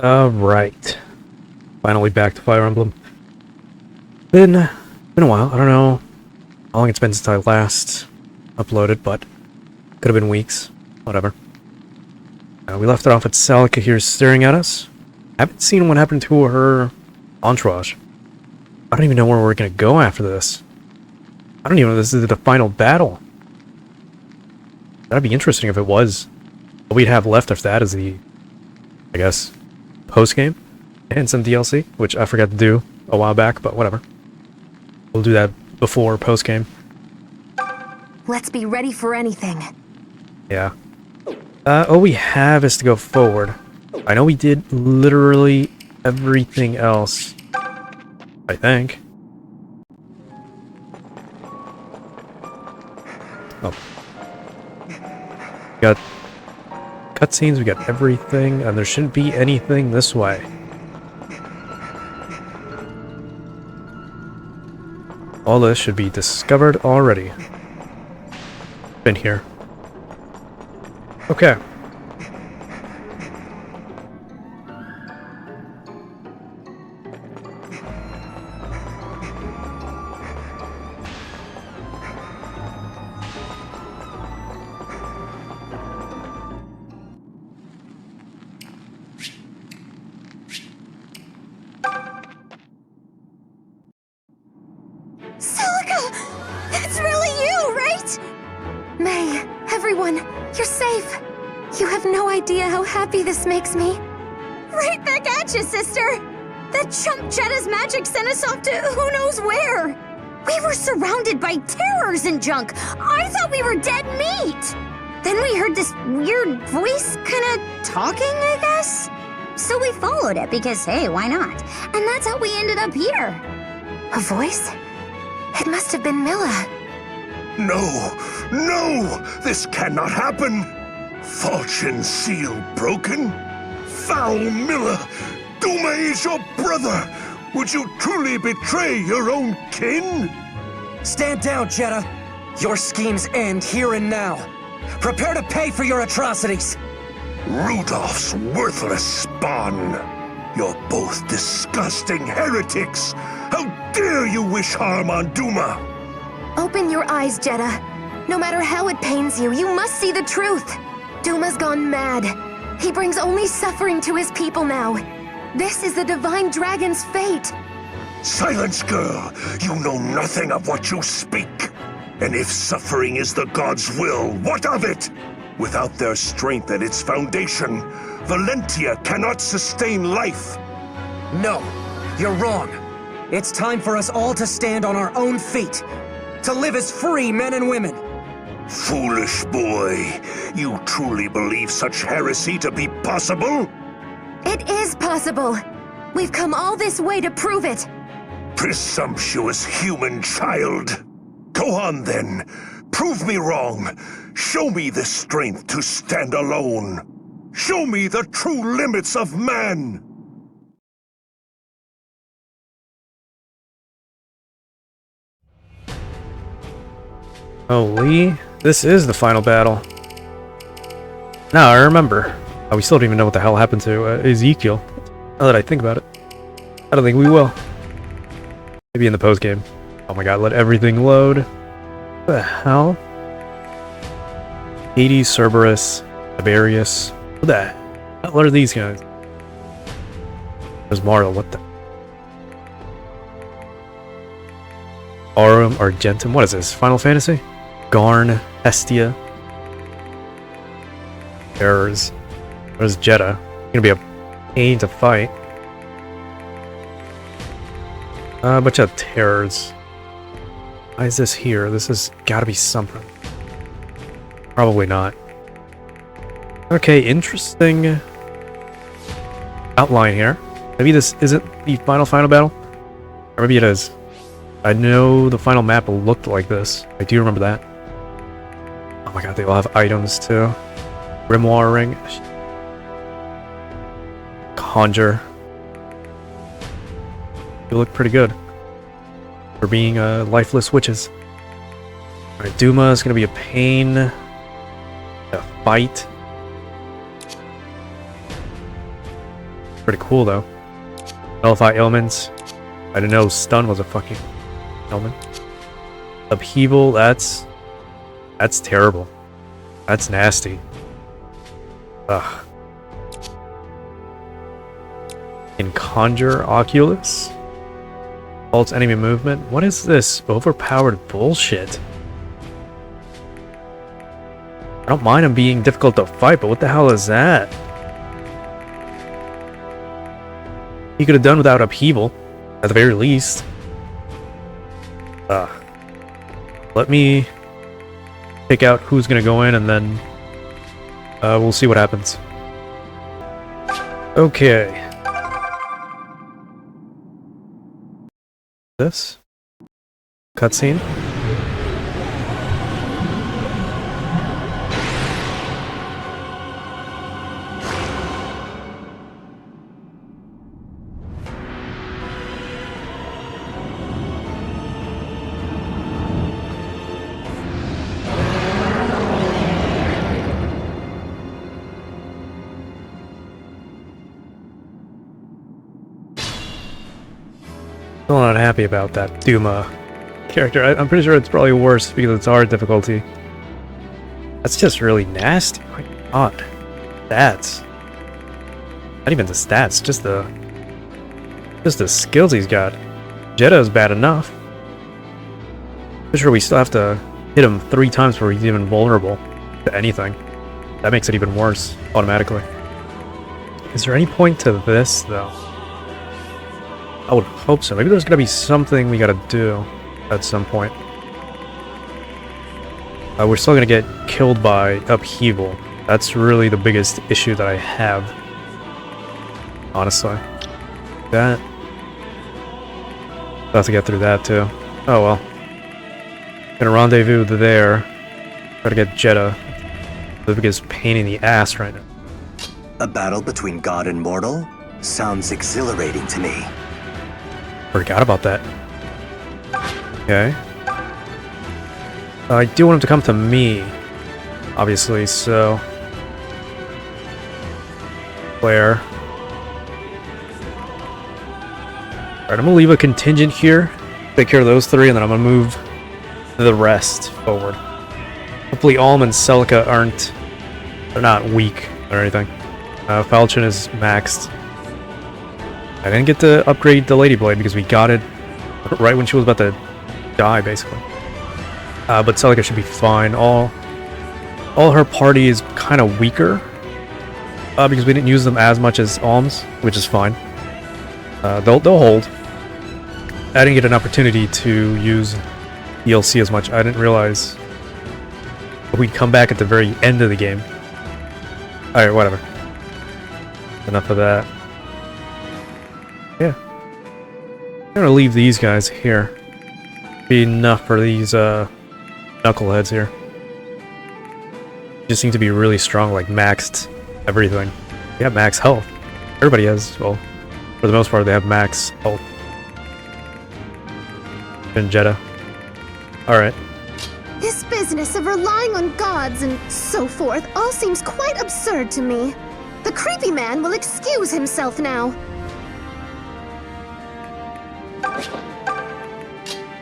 Alright. Finally back to Fire Emblem. Been a while. I don't know how long it's been since I last uploaded, but could have been weeks. Whatever. We left it off at Celica here staring at us. Haven't seen what happened to her entourage. I don't even know where we're gonna go after this. I don't even know if this is the final battle. That'd be interesting if it was. What we'd have left after that is the, I guess, post-game and some DLC, which I forgot to do a while back, but whatever. We'll do that before post-game. Let's be ready for anything. Yeah. All we have is to go forward. I know we did literally everything else, I think. Oh. We got cutscenes, we got everything, and there shouldn't be anything this way. All this should be discovered already. Been here. Okay. It's really you, right? May, everyone, you're safe. You have no idea how happy this makes me. Right back at you, sister. That chump Jetta's magic sent us off to who knows where. We were surrounded by terrors and junk. I thought we were dead meat. Then we heard this weird voice kind of talking, I guess. So we followed it because, hey, why not? And that's how we ended up here. A voice? It must have been Milla. No! No! This cannot happen! Falchion seal broken? Foul Milla! Duma is your brother! Would you truly betray your own kin? Stand down, Jetta! Your schemes end here and now. Prepare to pay for your atrocities! Rudolph's worthless spawn! You're both disgusting heretics! How dare you wish harm on Duma! Open your eyes, Jetta. No matter how it pains you, you must see the truth. Duma's gone mad. He brings only suffering to his people now. This is the Divine Dragon's fate. Silence, girl! You know nothing of what you speak. And if suffering is the god's will, what of it? Without their strength at its foundation, Valentia cannot sustain life. No, you're wrong. It's time for us all to stand on our own feet. To live as free men and women. Foolish boy. You truly believe such heresy to be possible? It is possible. We've come all this way to prove it. Presumptuous human child. Go on then. Prove me wrong. Show me the strength to stand alone. Show me the true limits of man. Holy, this is the final battle. Now I remember. Oh, we still don't even know what the hell happened to Ezekiel. Now that I think about it. I don't think we will. Maybe in the post-game. Oh my god, let everything load. What the hell? Hades, Cerberus, Tiberius. What the hell are these guys? There's Mario, what the? Aurum, Argentum, what is this? Final Fantasy? Garn, Hestia. Terrors. Where's Jetta? Gonna be a pain to fight. A bunch of terrors. Why is this here? This has gotta be something. Probably not. Okay, interesting outline here. Maybe this isn't the final battle? Or maybe it is. I know the final map looked like this. I do remember that. Oh my god, they all have items too. Grimoire ring. Conjure. You look pretty good. For being lifeless witches. Alright, Duma is gonna be a pain. A fight. Pretty cool though. Nullify ailments. I didn't know stun was a fucking ailment. Upheaval, that's terrible. That's nasty. Ugh. In Conjure Oculus? Halts enemy movement? What is this overpowered bullshit? I don't mind him being difficult to fight, but what the hell is that? He could have done without Upheaval, at the very least. Let me pick out who's gonna go in, and then we'll see what happens. Okay. This cutscene. Still not happy about that Duma character. I'm pretty sure it's probably worse because it's hard difficulty. That's just really nasty. My god. Stats. Not even the stats, just the skills he's got. Jedda's bad enough. Pretty sure we still have to hit him 3 times before he's even vulnerable to anything. That makes it even worse, automatically. Is there any point to this, though? I would hope so. Maybe there's gonna be something we gotta do at some point. We're still gonna get killed by Upheaval. That's really the biggest issue that I have. Honestly. That. I'll have to get through that too. Oh well. Gonna rendezvous there. Try to get Jeddah. The biggest pain in the ass right now. A battle between god and mortal? Sounds exhilarating to me. Forgot about that. Okay. I do want him to come to me, obviously, so... Claire. Alright, I'm gonna leave a contingent here. Take care of those 3, and then I'm gonna move the rest forward. Hopefully Alm and Celica aren't... They're not weak or anything. Falchion is maxed. I didn't get to upgrade the Lady Blade because we got it right when she was about to die, basically. But Celica should be fine. All her party is kind of weaker because we didn't use them as much as Alms, which is fine. They'll hold. I didn't get an opportunity to use DLC as much. I didn't realize we'd come back at the very end of the game. Alright, whatever. Enough of that. Yeah. I'm gonna leave these guys here. Be enough for these knuckleheads here. Just seem to be really strong, like maxed everything. They have max health. Everybody has, well, for the most part, they have max health. And Jeddah. Alright. This business of relying on gods and so forth all seems quite absurd to me. The creepy man will excuse himself now.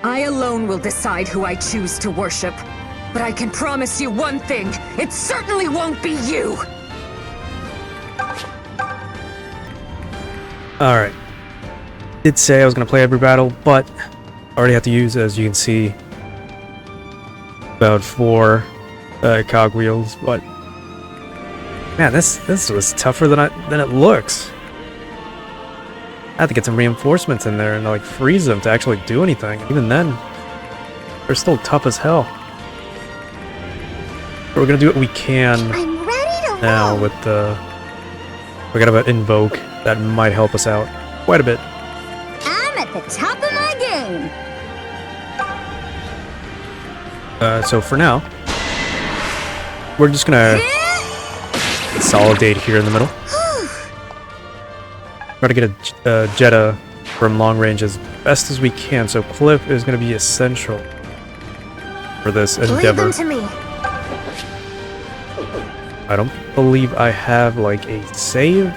I alone will decide who I choose to worship. But I can promise you one thing, it certainly won't be you! Alright. Did say I was going to play every battle, but I already have to use, as you can see, about 4 cogwheels, but man, this was tougher than it looks. I had to get some reinforcements in there and like freeze them to actually do anything. Even then, they're still tough as hell. But we're gonna do what we can I'm ready to now roll. with the... We got an invoke that might help us out quite a bit. I'm at the top of my game. So for now, we're just gonna consolidate here in the middle. Try to get a Jeddah from long range as best as we can, so Cliff is going to be essential for this Leave endeavor. them to me. I don't believe I have like a save.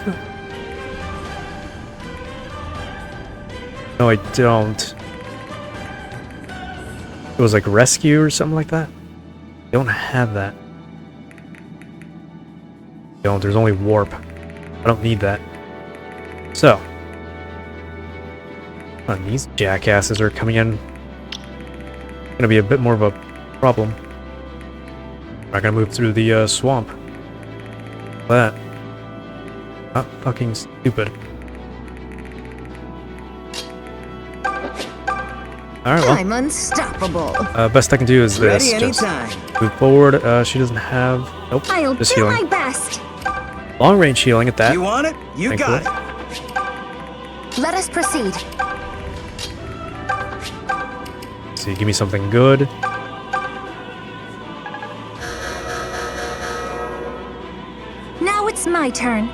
No, I don't. It was like rescue or something like that. I don't have that. Don't. There's only warp. I don't need that. So. These jackasses are coming in. Gonna be a bit more of a problem. I'm not gonna move through the swamp. That. Not fucking stupid. Alright, well. I'm unstoppable. Best I can do is this. Ready Just anytime. move forward. She doesn't have... Nope. I'll Just do healing. my best. Long range healing at that. You want it? You Thankfully. got it. Let us proceed. See, give me something good. Now it's my turn.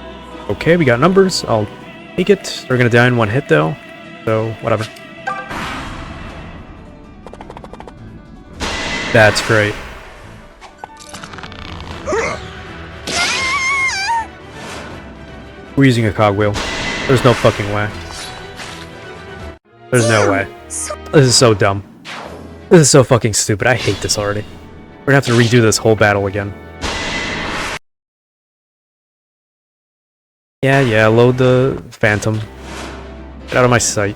Okay, we got numbers. I'll take it. They're gonna die in one hit though. So, whatever. That's great. We're using a cogwheel. There's no fucking way. There's no way. This is so dumb. This is so fucking stupid. I hate this already. We're gonna have to redo this whole battle again. Yeah, load the Phantom. Get out of my sight.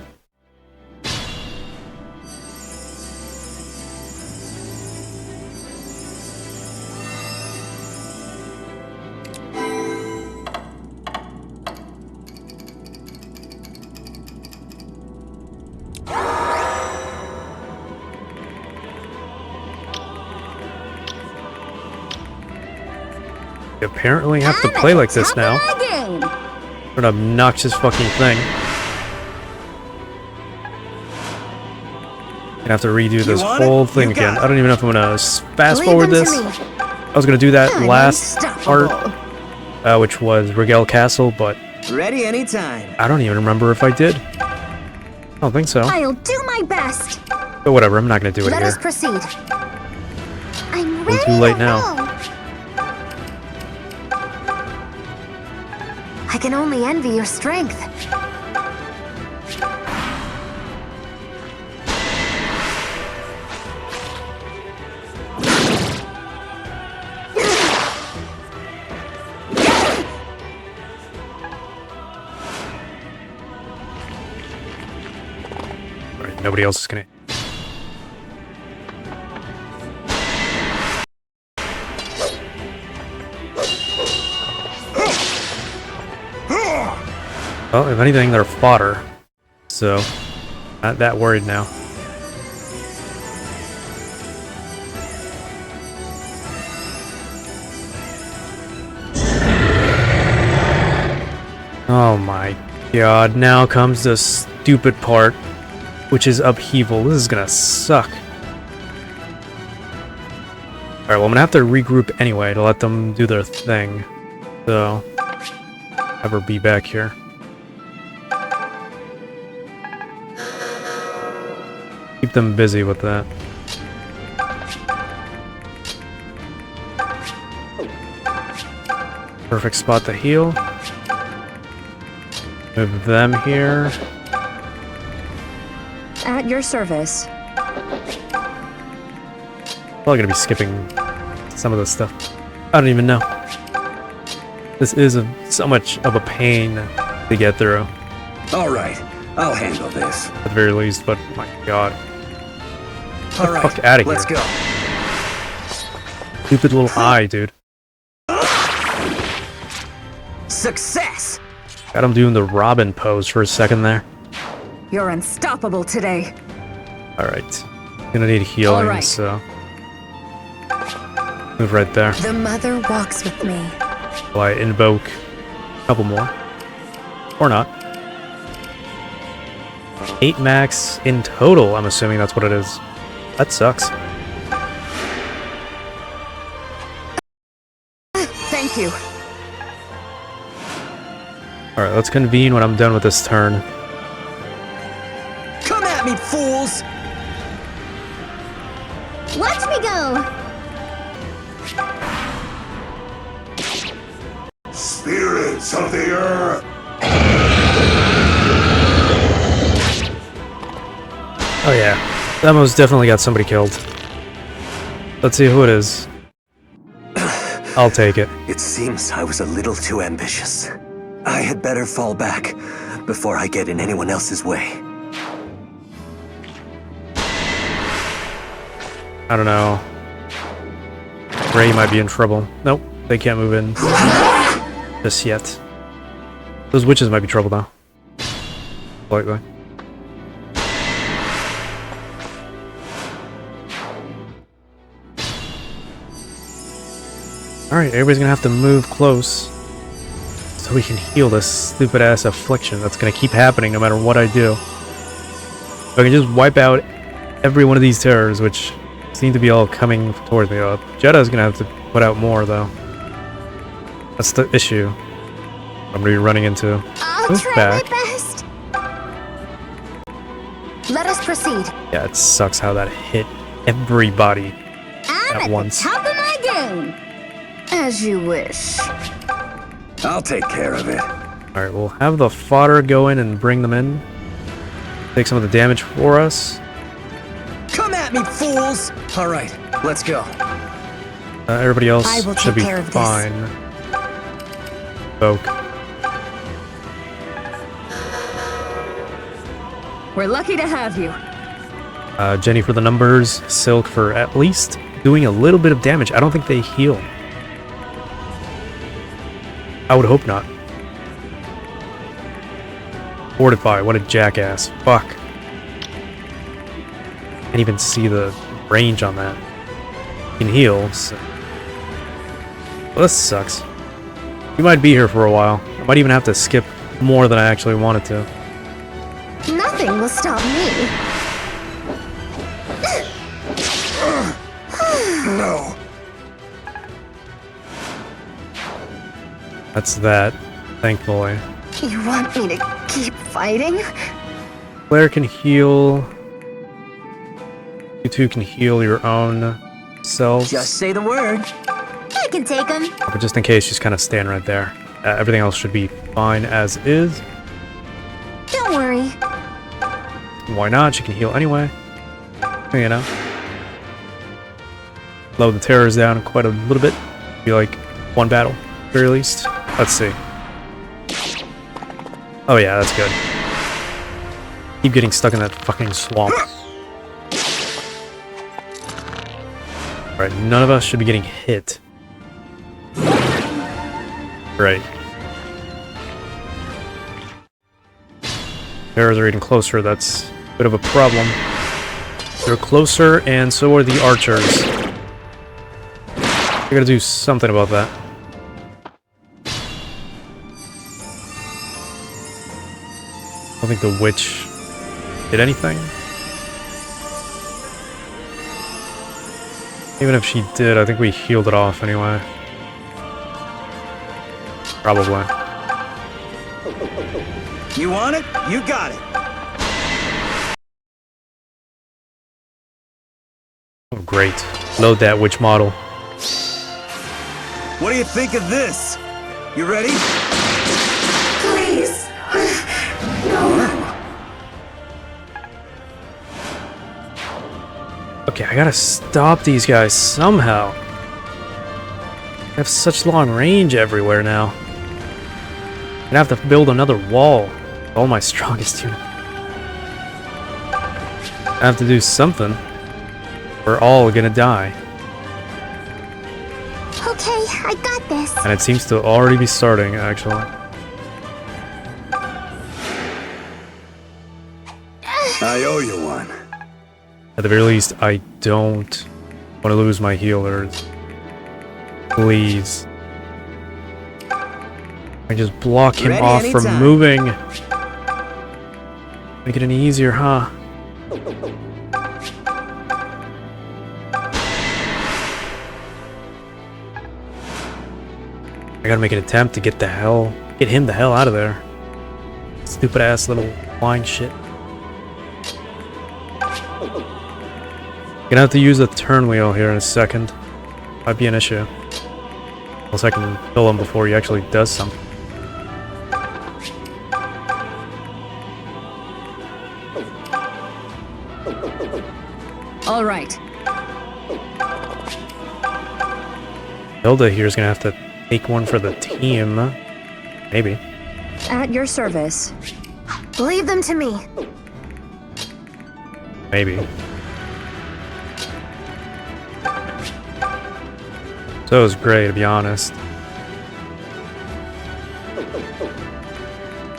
You apparently have to play like this now. What an obnoxious fucking thing. Gonna have to redo this want it? whole thing You got again. it. I don't even know if I'm gonna fast Leave forward them to this. me. I was gonna do that I'm last part, unstoppable. which was Rigel Castle, but Ready anytime. I don't even remember if I did. I don't think so. I'll do my best. But whatever, I'm not gonna do it Let here. us proceed. I'm ready. too late to now. roll. I can only envy your strength. Alright, nobody else is gonna... Well, if anything, they're fodder. So, not that worried now. Oh my god, now comes the stupid part, which is upheaval. This is gonna suck. Alright, well, I'm gonna have to regroup anyway to let them do their thing. So, have her be back here. Keep them busy with that. Perfect spot to heal. Move them here. At your service. Probably gonna be skipping some of this stuff. I don't even know. This is so much of a pain to get through, All right, I'll handle this. at the very least, but my god. All right, fuck outta let's here. go. Stupid little eye, dude. Success! Got him doing the Robin pose for a second there. You're unstoppable today. Alright. Gonna need healing, Alright. so... Move right there. The mother walks with me. While I invoke a couple more. Or not. 8 max in total, I'm assuming that's what it is. That sucks. Thank you. Alright, let's convene when I'm done with this turn. Come at me, fools! Watch me go. Spirits of the earth, Oh yeah, that most definitely got somebody killed. Let's see who it is. I'll take it. It seems I was a little too ambitious. I had better fall back before I get in anyone else's way. I don't know. Ray might be in trouble. Nope, they can't move in just yet. Those witches might be trouble though. Slightly. Alright, everybody's gonna have to move close so we can heal this stupid ass affliction that's gonna keep happening no matter what I do. If I can just wipe out every one of these terrors, which seem to be all coming towards me. Jetta's gonna have to put out more though. That's the issue I'm gonna be running into. I'll Move try back. my best. Let us proceed. Yeah, it sucks how that hit everybody I'm at once. the top of my game. As you wish. I'll take care of it. Alright, we'll have the fodder go in and bring them in. Take some of the damage for us. Come at me, fools! Alright, let's go. Everybody else I will should take be care of this. fine. Oak. We're lucky to have you. Jenny for the numbers, Silk for at least doing a little bit of damage. I don't think they heal. I would hope not. Fortify, what a jackass. Fuck. Can't even see the range on that. You can heal, so. Well, this sucks. We might be here for a while. I might even have to skip more than I actually wanted to. Nothing will stop me. No. That's that, thankfully. You want me to keep fighting? Claire can heal. You two can heal your own selves. Just say the word. I can take him. But just in case, just kind of stand right there. Everything else should be fine as is. Don't worry. Why not? She can heal anyway. You know. Load the terrors down quite a little bit. Be like one battle, at the very least. Let's see. Oh yeah, that's good. Keep getting stuck in that fucking swamp. Alright, none of us should be getting hit. Right. Terrors are getting closer, that's a bit of a problem. They're closer, and so are the archers. I gotta do something about that. I don't think the witch did anything. Even if she did, I think we healed it off anyway. Probably. You want it? You got it. Oh, great. Load that witch model. What do you think of this? You ready? Please. Okay, I gotta stop these guys somehow. I have such long range everywhere now. I'm gonna have to build another wall with all my strongest units. I have to do something. We're all gonna die. Okay, I got this. And it seems to already be starting, actually. I owe you one. At the very least, I don't want to lose my healers. Please. I just block him Ready off from anytime. moving. Make it any easier, huh? I gotta make an attempt to get him the hell out of there. Stupid ass little flying shit. Gonna have to use a turn wheel here in a second. Might be an issue. Unless I can kill him before he actually does something. All right. Hilda here's gonna have to take one for the team. Maybe. At your service. Leave them to me. Maybe. So is Gray, to be honest.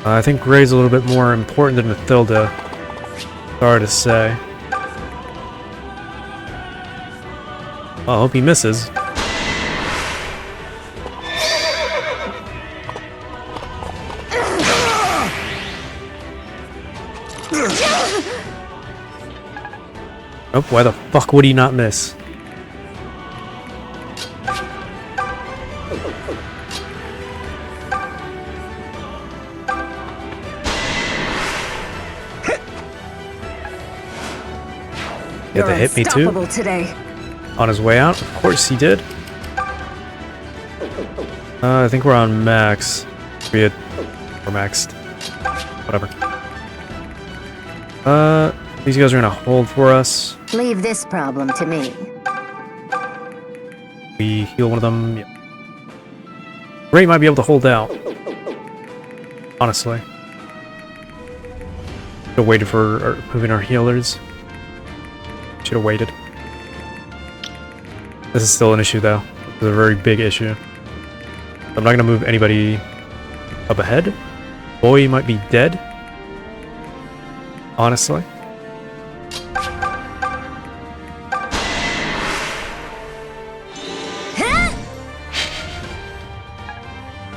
I think Gray's a little bit more important than Mathilda. Hard to say. Well, I hope he misses. Oh, why the fuck would he not miss? Get the hit me too. Unstoppable today. On his way out, of course he did. I think we're on max. We're maxed. Whatever. These guys are gonna hold for us. Leave this problem to me. We heal one of them. Yeah. Ray might be able to hold out. Honestly. Should have waited for moving our healers. Should have waited. This is still an issue though. It's a very big issue. I'm not gonna move anybody up ahead. Boy might be dead. Honestly.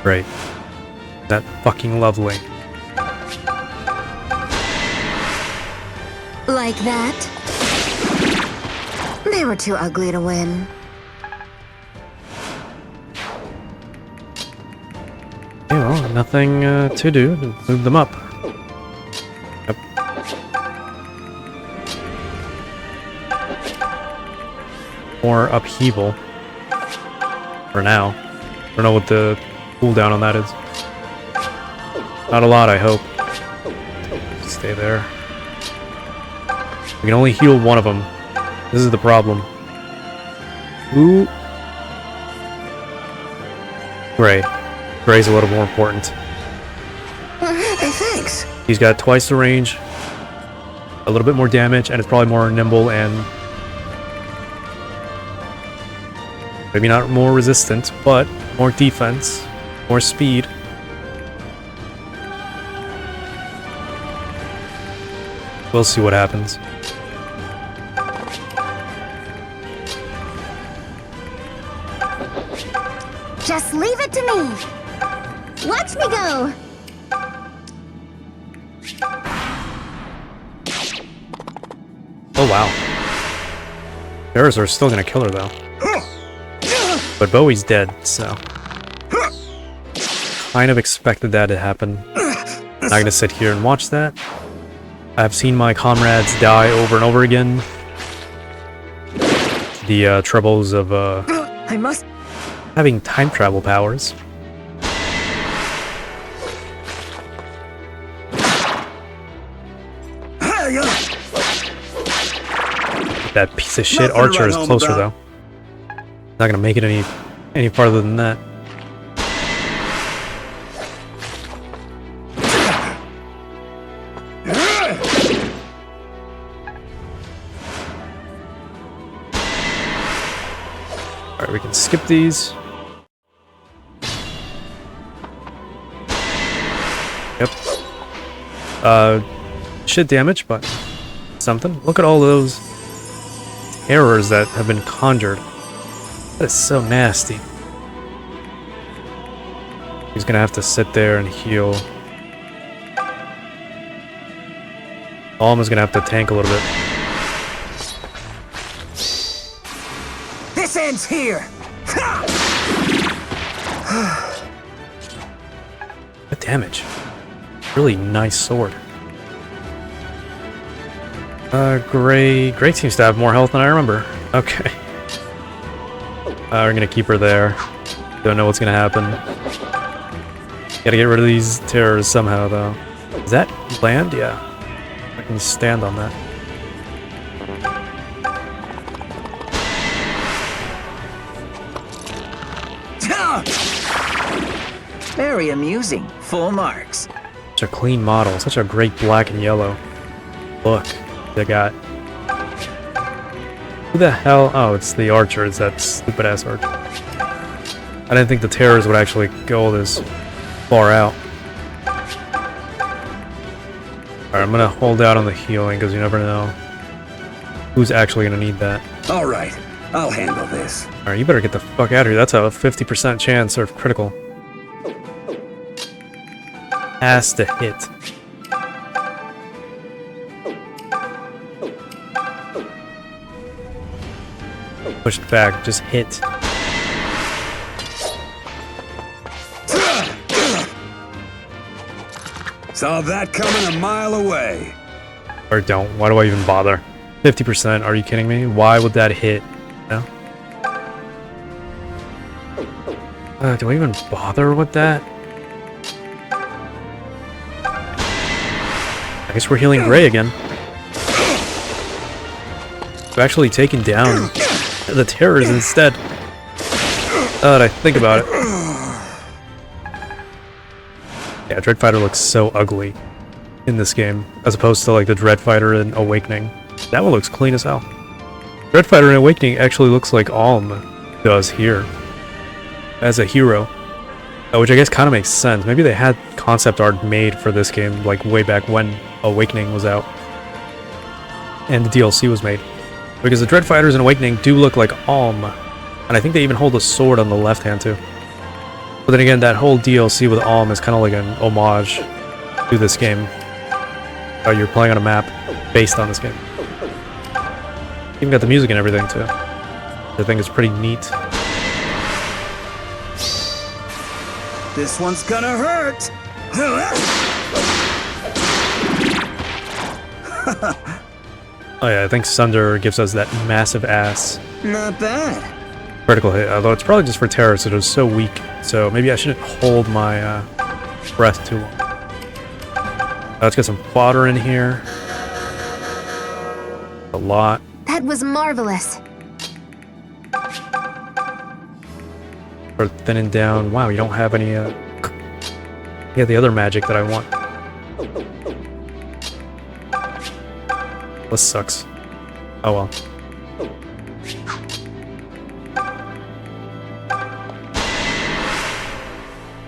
Great. That fucking lovely. Like that? They were too ugly to win. Okay, well, nothing to do. Move them up. Yep. More upheaval. For now. I don't know what the cooldown on that is. Not a lot, I hope. Stay there. We can only heal one of them. This is the problem. Ooh. Gray. Gray's a little more important. Hey, thanks. He's got twice the range, a little bit more damage, and it's probably more nimble and maybe not more resistant, but more defense, more speed. We'll see what happens. Just leave it to me. Watch me go. Oh wow. Bears are still gonna kill her though. But Bowie's dead, so kind of expected that to happen. Not gonna sit here and watch that. I've seen my comrades die over and over again. The troubles of I must. having time travel powers. That piece of shit Nothing to archer write is home closer about. though. Not gonna make it any farther than that. Alright, we can skip these. Yep. Shit damage, but something. Look at all those errors that have been conjured. That is so nasty. He's gonna have to sit there and heal. Alma's gonna have to tank a little bit. This ends here! Good damage. Really nice sword. Gray seems to have more health than I remember. Okay. We're gonna keep her there. Don't know what's gonna happen. Gotta get rid of these terrors somehow, though. Is that land? Yeah. I can stand on that. Very amusing. Full marks. Such a clean model. Such a great black and yellow look they got. Who the hell? Oh, it's the archer. It's that stupid ass archer. I didn't think the terrors would actually go this far out. Alright, I'm gonna hold out on the healing because you never know who's actually gonna need that. All right, I'll handle this. Alright, you better get the fuck out of here. That's a 50% chance of critical. Has to hit. Push it back, just hit. Saw that coming a mile away. Or don't. Why do I even bother? 50%, are you kidding me? Why would that hit? No? Do I even bother with that? I guess we're healing Gray again. We've actually taken down the terrors instead. Now that I think about it. Yeah, Dread Fighter looks so ugly in this game, as opposed to like the Dread Fighter in Awakening. That one looks clean as hell. Dread Fighter in Awakening actually looks like Alm does here, as a hero. Which I guess kind of makes sense. Maybe they had concept art made for this game, like way back when Awakening was out. And the DLC was made. Because the Dread Fighters in Awakening do look like Alm. And I think they even hold a sword on the left hand too. But then again, that whole DLC with Alm is kind of like an homage to this game. You're playing on a map based on this game. Even got the music and everything too. I think it's pretty neat. This one's gonna hurt. Oh yeah, I think Sunder gives us that massive ass Not bad. critical hit, although it's probably just for terror, so it's so weak. So maybe I shouldn't hold my breath too long. Let's get some fodder in here. A lot. That was marvelous. Start thinning down. Wow, you don't have any yeah, the other magic that I want. This sucks. Oh well.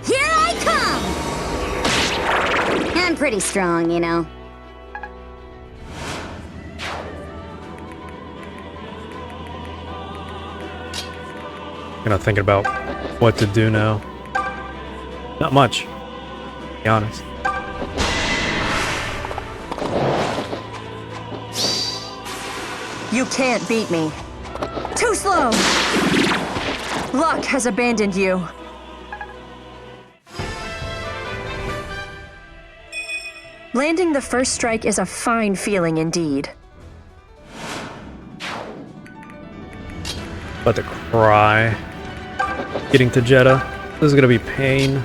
Here I come! I'm pretty strong, you know. Gonna think about what to do now. Not much, to be honest. You can't beat me. Too slow! Luck has abandoned you. Landing the first strike is a fine feeling indeed. About to cry. Getting to Jeddah. This is gonna be pain.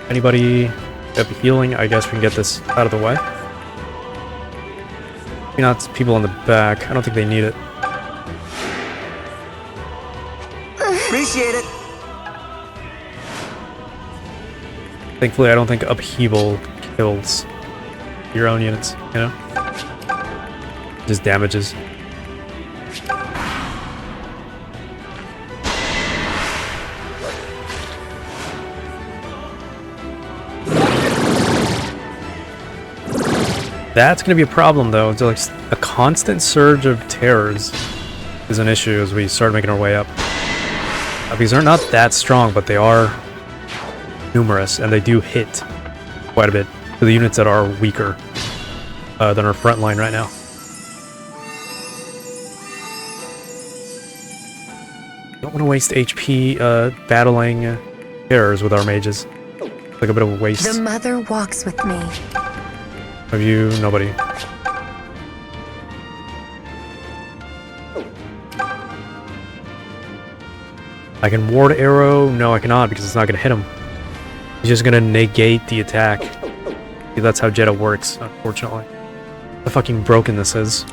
Anybody have healing? I guess we can get this out of the way. Maybe not people in the back. I don't think they need it. Appreciate it. Thankfully, I don't think upheaval kills your own units, you know? Just damages. That's gonna be a problem though. It's like a constant surge of terrors is an issue as we start making our way up. Because they're not that strong, but they are numerous and they do hit quite a bit to the units that are weaker than our front line right now. Don't want to waste HP battling terrors with our mages. It's like a bit of a waste. The mother walks with me. Have you? Nobody. I can ward arrow? No, I cannot because it's not going to hit him. He's just going to negate the attack. See, that's how Jeddah works, unfortunately. How fucking broken this is.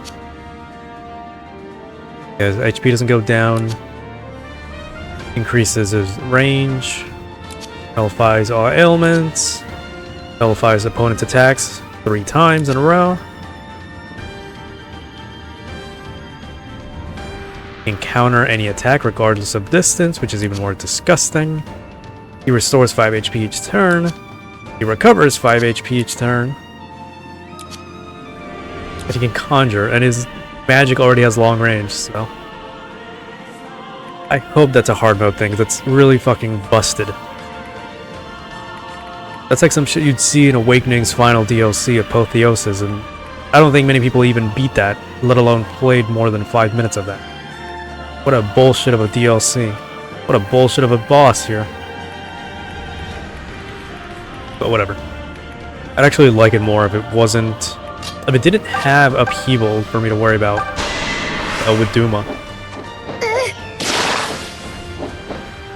Yeah, his HP doesn't go down. Increases his range. Nullifies all ailments. Nullifies opponent's attacks 3 times in a row. Can counter any attack regardless of distance, which is even more disgusting. He restores 5 HP each turn. He recovers 5 HP each turn. But he can conjure, and his magic already has long range, so... I hope that's a hard mode thing, 'cause that's really fucking busted. That's like some shit you'd see in Awakening's final DLC, Apotheosis, and I don't think many people even beat that, let alone played more than 5 minutes of that. What a bullshit of a DLC. What a bullshit of a boss here. But whatever. I'd actually like it more if it wasn't... if it didn't have upheaval for me to worry about with Duma.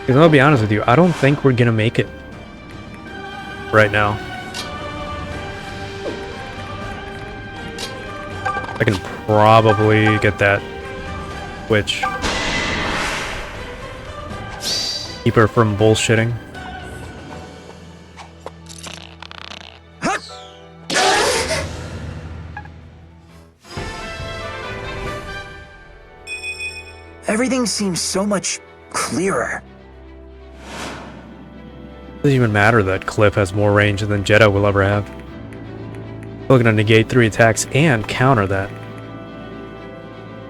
Because I'll be honest with you, I don't think we're gonna make it right now. I can probably get that witch. Keep her from bullshitting. Everything seems so much clearer. Doesn't even matter that Cliff has more range than Jeddah will ever have. We're gonna negate 3 attacks and counter that.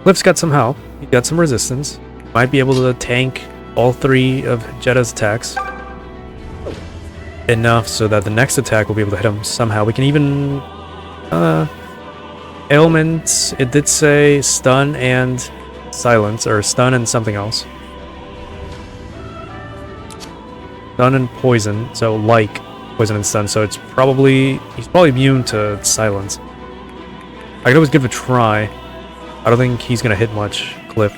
Cliff's got some help. He got some resistance. Might be able to tank all 3 of Jeddah's attacks. Enough so that the next attack will be able to hit him somehow. We can even... ailments, it did say stun and silence, or stun and something else. Stun and poison, so like poison and stun, so it's probably... he's probably immune to silence. I could always give it a try. I don't think he's gonna hit much, Cliff.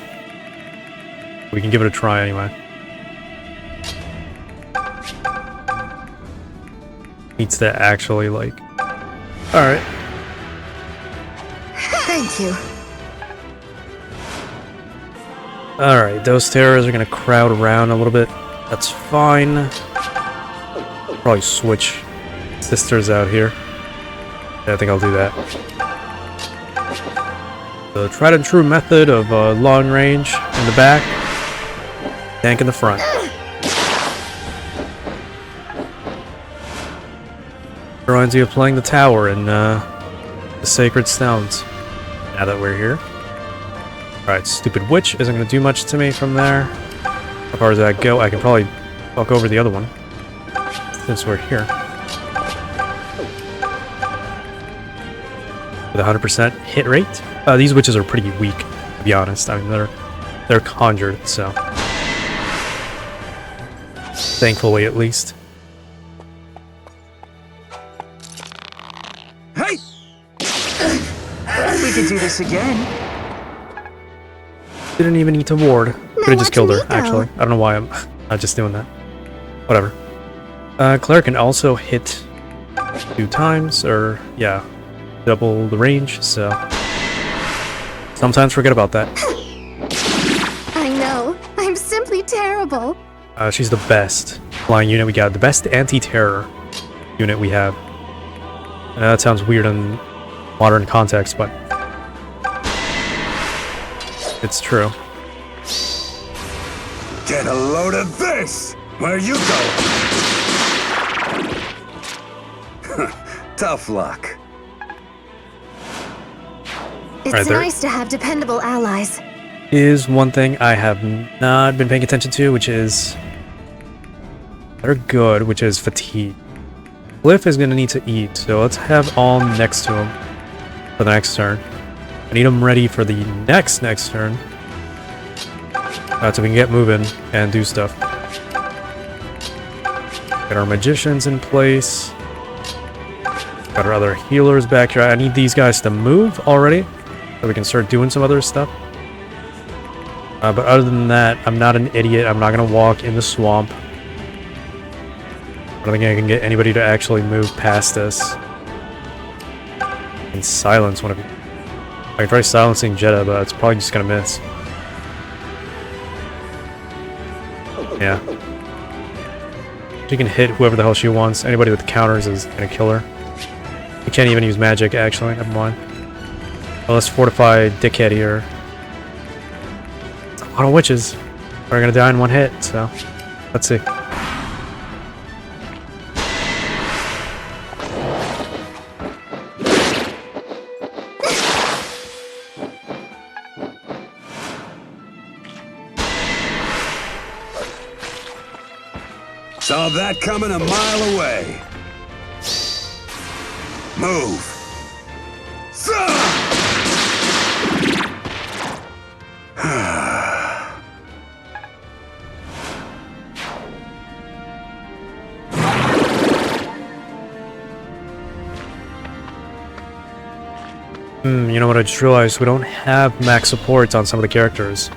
We can give it a try anyway. Needs to actually, like... Alright. Thank you. Alright, those terrors are gonna crowd around a little bit. That's fine. Probably switch sisters out here. Yeah, I think I'll do that. The tried and true method of long range in the back, tank in the front. Reminds you of playing the tower in the Sacred Stones. Now that we're here. Alright, stupid witch isn't going to do much to me from there. How far does that go? I can probably walk over the other one. Since we're here. With 100% hit rate. These witches are pretty weak, to be honest. I mean, they're conjured, so... thankfully, at least. Hey! We could do this again. Didn't even need to ward. Could have just killed her, watching me go. actually. I don't know why I'm not just doing that. Whatever. Claire can also hit 2 times, or, yeah, double the range, so... sometimes forget about that. I know. I'm simply terrible. She's the best flying unit we got. The best anti-terror unit we have. That sounds weird in modern context, but... it's true. Get a load of this! Where you go? Tough luck. It's Right there. nice to have dependable allies. Is one thing I have not been paying attention to, which is... they're good, which is fatigue. Cliff is going to need to eat, so let's have all next to him for the next turn. I need him ready for the next turn. So we can get moving and do stuff. Got our magicians in place. Got our other healers back here. I need these guys to move already, so we can start doing some other stuff. But other than that, I'm not an idiot. I'm not going to walk in the swamp. I don't think I can get anybody to actually move past us. And silence one of you. I can try silencing Jeddah, but it's probably just going to miss. Yeah. She can hit whoever the hell she wants. Anybody with counters is gonna kill her. You can't even use magic, actually. Never mind. Well, let's fortify Dickhead here. A lot of witches are gonna die in one hit, so let's see. Saw that coming a mile away. Move. You know what I just realized? We don't have max support on some of the characters.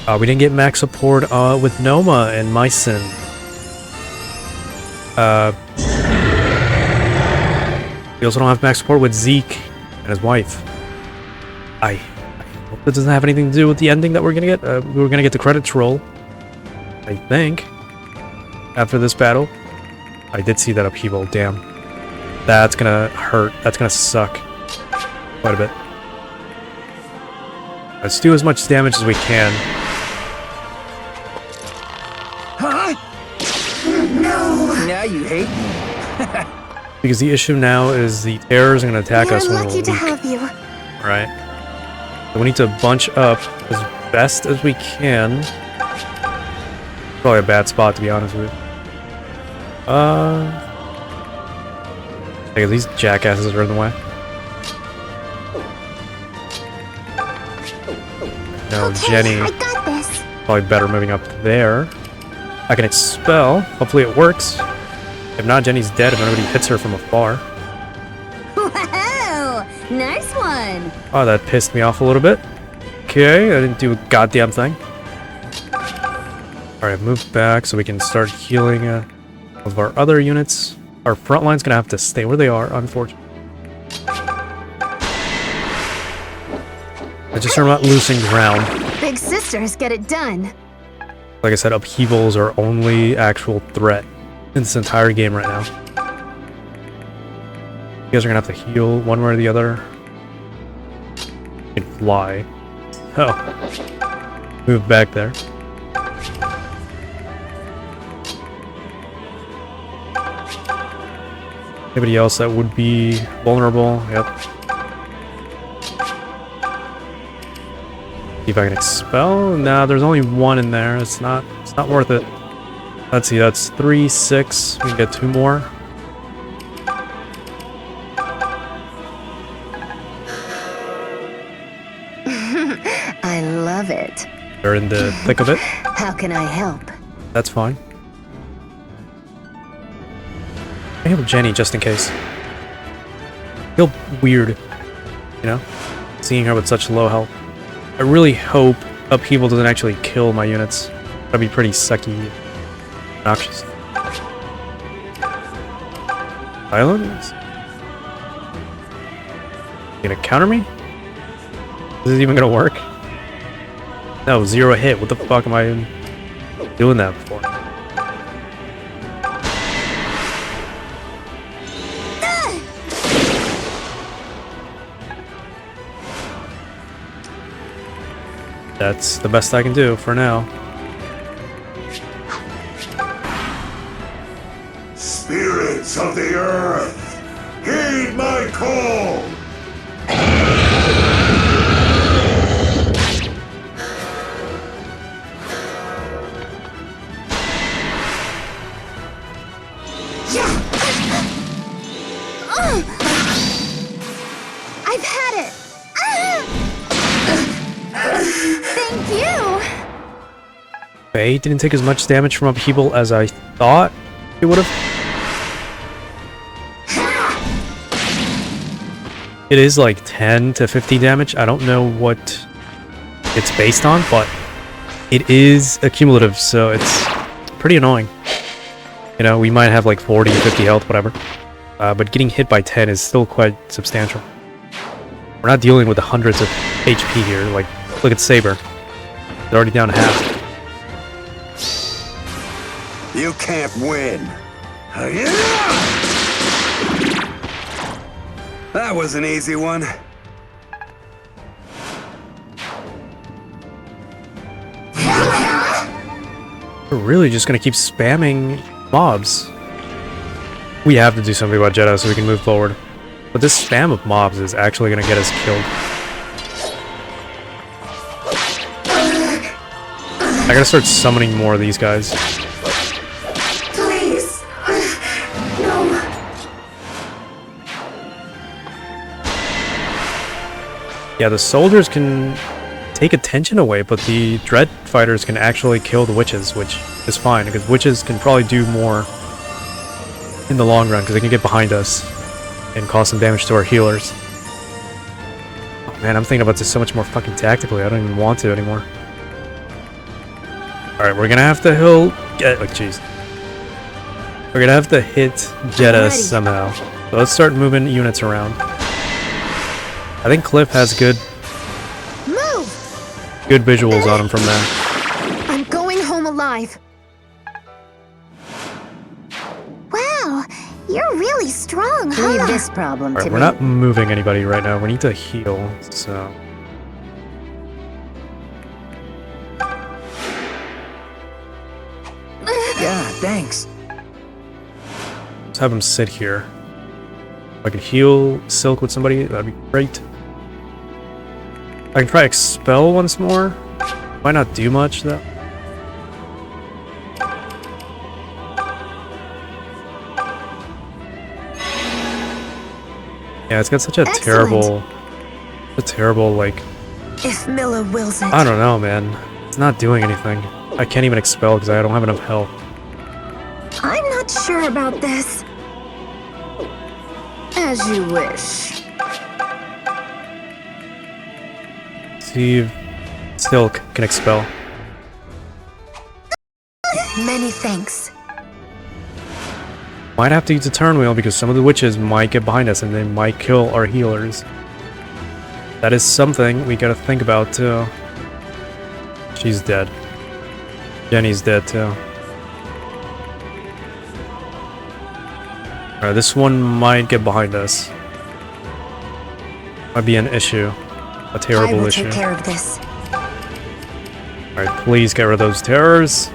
We didn't get max support with Noma and Mycin. We also don't have max support with Zeke and his wife. I hope that doesn't have anything to do with the ending that we're gonna get. We were gonna get the credits roll, I think, after this battle. I did see that upheaval, damn. That's gonna hurt. That's gonna suck quite a bit. Let's do as much damage as we can. Huh? No. Now you hate me. Because the issue now is the terrors are going to attack us We're when we're lucky weak. to have you. Right. So we need to bunch up as best as we can. Probably a bad spot, to be honest with you. Hey, these jackasses are in the way. No, Okay, Jenny. I got this. Probably better moving up there. I can expel. Hopefully it works. If not, Jenny's dead if nobody hits her from afar. Wow! Nice one! Oh, that pissed me off a little bit. Okay, I didn't do a goddamn thing. Alright, move back so we can start healing of our other units. Our front line's gonna have to stay where they are, unfortunately. I just are not losing ground. Big sisters get it done. Like I said, upheavals are only actual threat in this entire game right now. You guys are gonna have to heal one way or the other. You can fly. Oh. Move back there. Anybody else that would be vulnerable? Yep. See if I can expel. Nah, there's only one in there. It's not worth it. Let's see, that's 3, 6. We can get 2 more. I love it. They're in the thick of it. How can I help? That's fine. I heal Jenny just in case. Feel weird, you know, seeing her with such low health. I really hope upheaval doesn't actually kill my units. That'd be pretty sucky, obnoxious. Silence? You gonna counter me? Is this even gonna work? No, 0 hit. What the fuck am I doing that for? That's the best I can do for now. Spirits of the earth, heed my call! I've had it! Thank you! Okay, didn't take as much damage from upheaval as I thought it would have. It is like 10 to 50 damage. I don't know what it's based on, but it is accumulative, so it's pretty annoying. You know, we might have like 40, 50 health, whatever. But getting hit by 10 is still quite substantial. We're not dealing with the hundreds of HP here. Like, look at Saber. They're already down to half. You can't win. That was an easy one. We're really just gonna keep spamming mobs. We have to do something about Jeddah so we can move forward. But this spam of mobs is actually gonna get us killed. I gotta start summoning more of these guys. Please. No. Yeah, the soldiers can take attention away, but the dread fighters can actually kill the witches, which is fine, because witches can probably do more in the long run, because they can get behind us and cause some damage to our healers. Oh, man, I'm thinking about this so much more fucking tactically. I don't even want to anymore. Alright, we're gonna have to heal... jeez. We're gonna have to hit Jeddah somehow. So let's start moving units around. I think Cliff has good visuals on him from there. I'm going home alive. Wow, you're really strong, huh? Leave this problem Alright, to we're me. not moving anybody right now. We need to heal, so... Yeah, thanks. Let's have him sit here. If I could heal Silk with somebody, that'd be great. I can try Expel once more. Might not do much, though. Yeah, it's got such a terrible, like, If Milla wills it. I don't know, man. It's not doing anything. I can't even Expel because I don't have enough health. I'm not sure about this. As you wish. See if Silk can Expel. Many thanks. Might have to use a turn wheel because some of the witches might get behind us and they might kill our healers. That is something we gotta think about too. She's dead. Jenny's dead too. Alright, this one might get behind us. Might be an issue. A I terrible will issue. take care of this. Alright, please get rid of those terrors.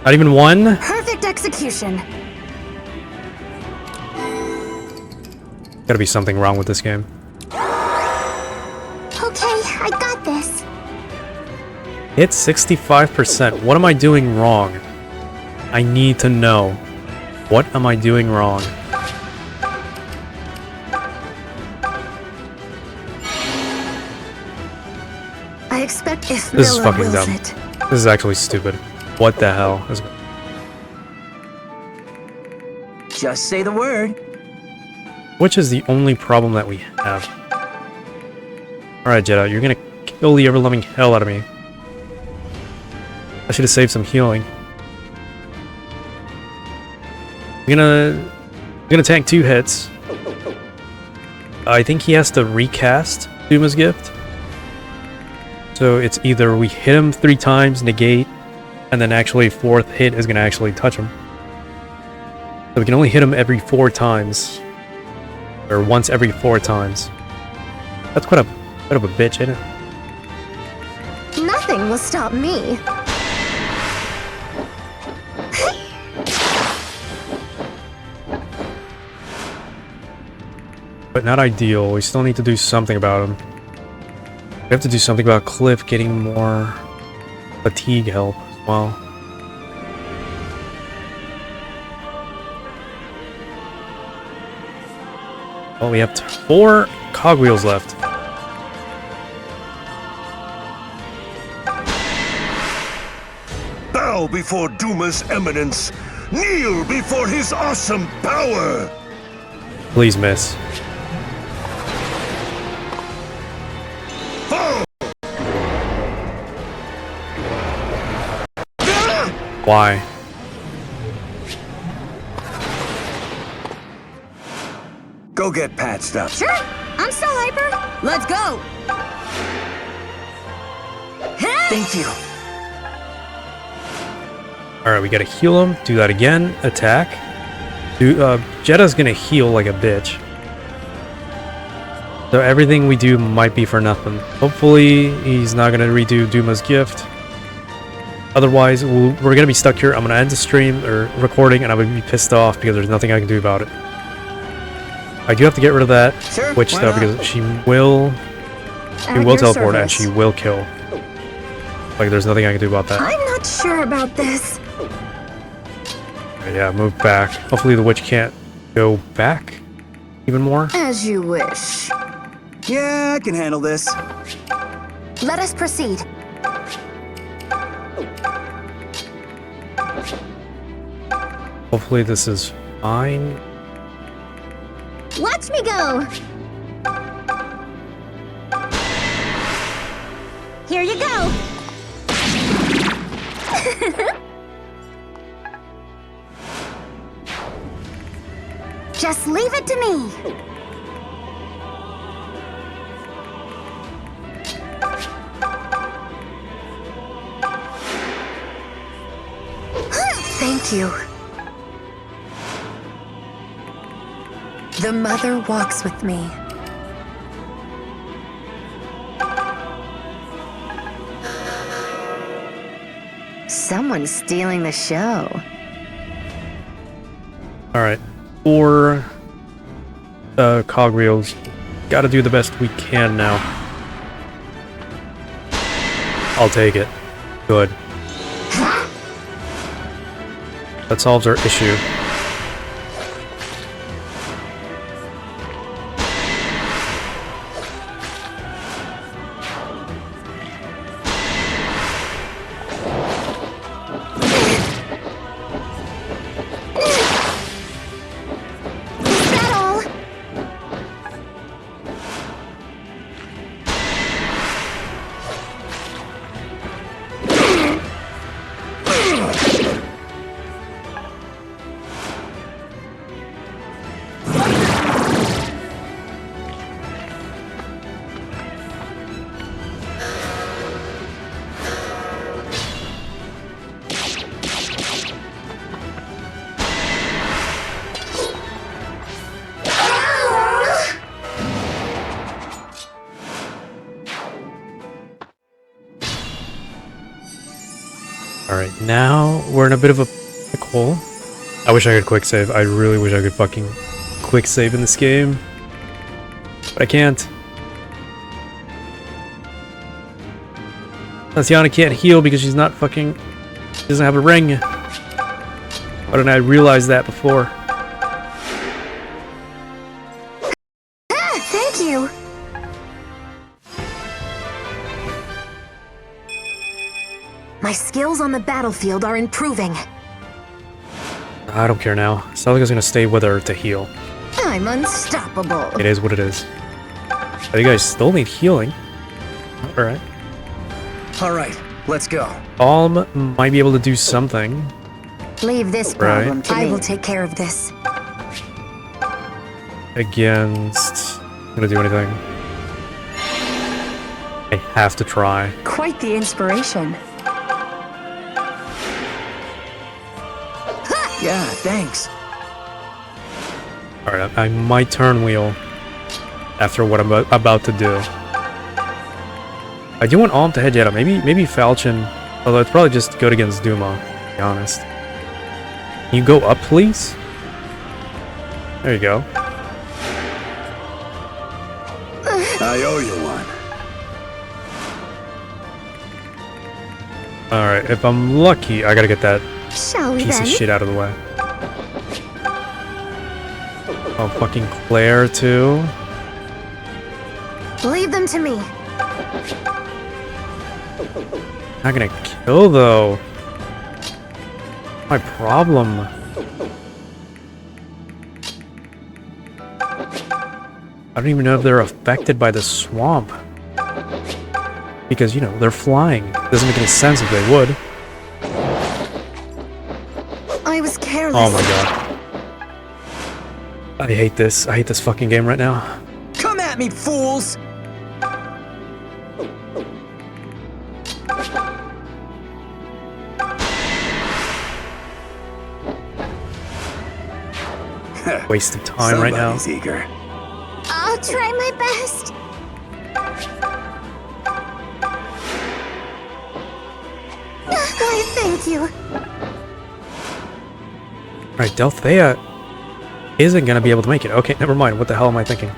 Not even one? Perfect execution. Gotta be something wrong with this game. Okay, I got this. Hit 65%. What am I doing wrong? I need to know. What am I doing wrong? I expect if This is Milla fucking wills dumb. it. This is actually stupid. What the hell? Just say the word. Which is the only problem that we have. Alright, Jeddah, you're gonna kill the ever-loving hell out of me. I should have saved some healing. I'm gonna tank 2 hits. I think he has to recast Duma's gift. So it's either we hit him 3 times, negate, and then actually 4th hit is gonna actually touch him. So we can only hit him every 4 times. Or once every 4 times. That's quite a bit of a bitch, isn't it? Nothing will stop me. But not ideal. We still need to do something about him. We have to do something about Cliff getting more fatigue help as well. Well, we have 4 cogwheels left. Bow before Duma's eminence. Kneel before his awesome power. Please miss. Fall. Why? Go get patched up. Sure, I'm still hyper. Let's go! Thank you. Alright, we gotta heal him. Do that again. Attack. Jetta's gonna heal like a bitch. So everything we do might be for nothing. Hopefully, he's not gonna redo Duma's gift. Otherwise, we're gonna be stuck here. I'm gonna end the stream, or recording, and I'm gonna be pissed off because there's nothing I can do about it. I do have to get rid of that witch though, because she will teleport and she will kill. Like, there's nothing I can do about that. I'm not sure about this. Yeah, move back. Hopefully the witch can't go back even more. As you wish. Yeah, I can handle this. Let us proceed. Hopefully this is fine. Watch me go! Here you go! Just leave it to me! Thank you. The mother walks with me. Someone's stealing the show. Alright. For cogwheels, gotta do the best we can now. I'll take it. Good. That solves our issue. Alright, now we're in a bit of a pickle. I wish I could quick save. I really wish I could fucking quick save in this game. But I can't. Tatiana can't heal because she's not fucking... She doesn't have a ring. Why didn't I realize that before? Thank you! My skills on the battlefield are improving. I don't care now. Celica's gonna stay with her to heal. I'm unstoppable. It is what it is. Oh, you guys still need healing. Alright. Alright, let's go. Alm might be able to do something. Leave this problem to me. I will take care of this. Against... gonna do anything. I have to try. Quite the inspiration. Yeah, thanks. Alright, I might turn wheel after what I'm about to do. I do want Alm to head Jetta. Maybe Falchion. Although it's probably just good against Duma, to be honest. Can you go up, please? There you go. I owe you one. Alright, if I'm lucky, I gotta get that Shall we piece then? of shit out of the way. Oh, fucking Claire, too. Leave them to me. Not gonna kill, though. My problem. I don't even know if they're affected by the swamp. Because, you know, they're flying. Doesn't make any sense if they would. I was careless. Oh my god. I hate this. I hate this fucking game right now. Come at me, fools! Waste of time right now. Somebody's eager. I'll try my best. Why, thank you. Alright, Delthea isn't gonna be able to make it. Okay, never mind. What the hell am I thinking?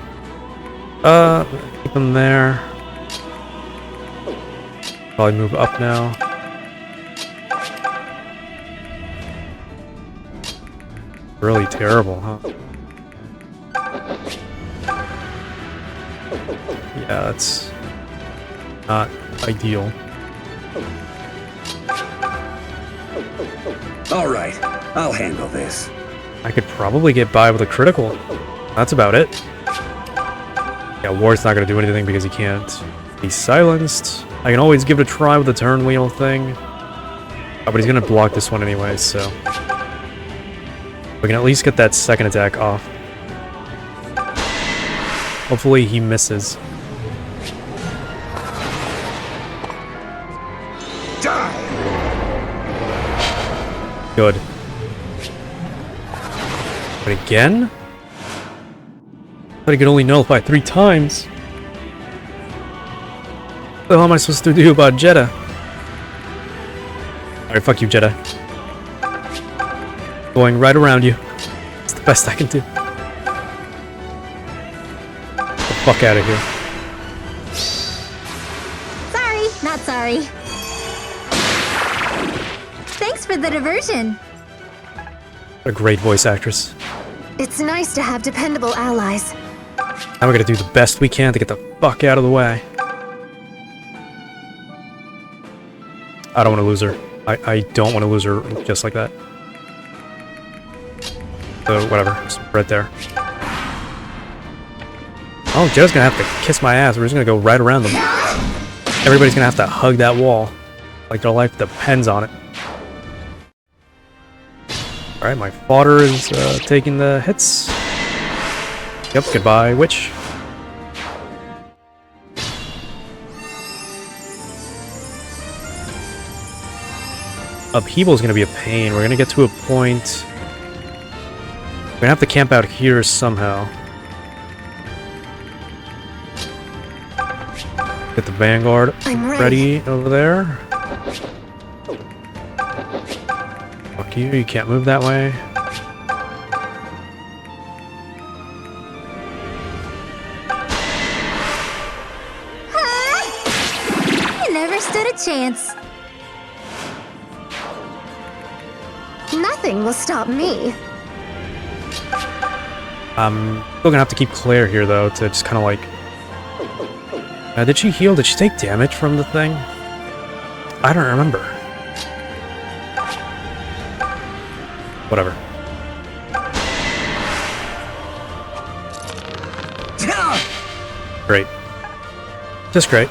Keep him there. Probably move up now. Really terrible, huh? Yeah, that's not ideal. All right, I'll handle this. I could probably get by with a critical. That's about it. Yeah, Ward's not gonna do anything because he can't be silenced. I can always give it a try with the turn wheel thing. Oh, but he's gonna block this one anyway, so we can at least get that second attack off. Hopefully he misses. Die! Good. But again? But I could only nullify 3 times. What the hell am I supposed to do about Jeddah? Alright, fuck you, Jeddah. Going right around you. It's the best I can do. Get the fuck out of here. Sorry, not sorry. Thanks for the diversion. What a great voice actress. It's nice to have dependable allies. Now we're gonna do the best we can to get the fuck out of the way. I don't want to lose her. I don't want to lose her just like that. So, whatever. Just right there. Oh, Joe's gonna have to kiss my ass. We're just gonna go right around them. Everybody's gonna have to hug that wall. Like their life depends on it. Alright, my fodder is taking the hits. Yep, goodbye, witch. Upheaval is going to be a pain. We're going to get to a point... We're going to have to camp out here somehow. Get the Vanguard I'm ready. over there. Fuck you, you can't move that way. You never stood a chance. Nothing will stop me. I'm still gonna have to keep Claire here though to just kind of like... did she heal? Did she take damage from the thing? I don't remember. Whatever. Great. Just great.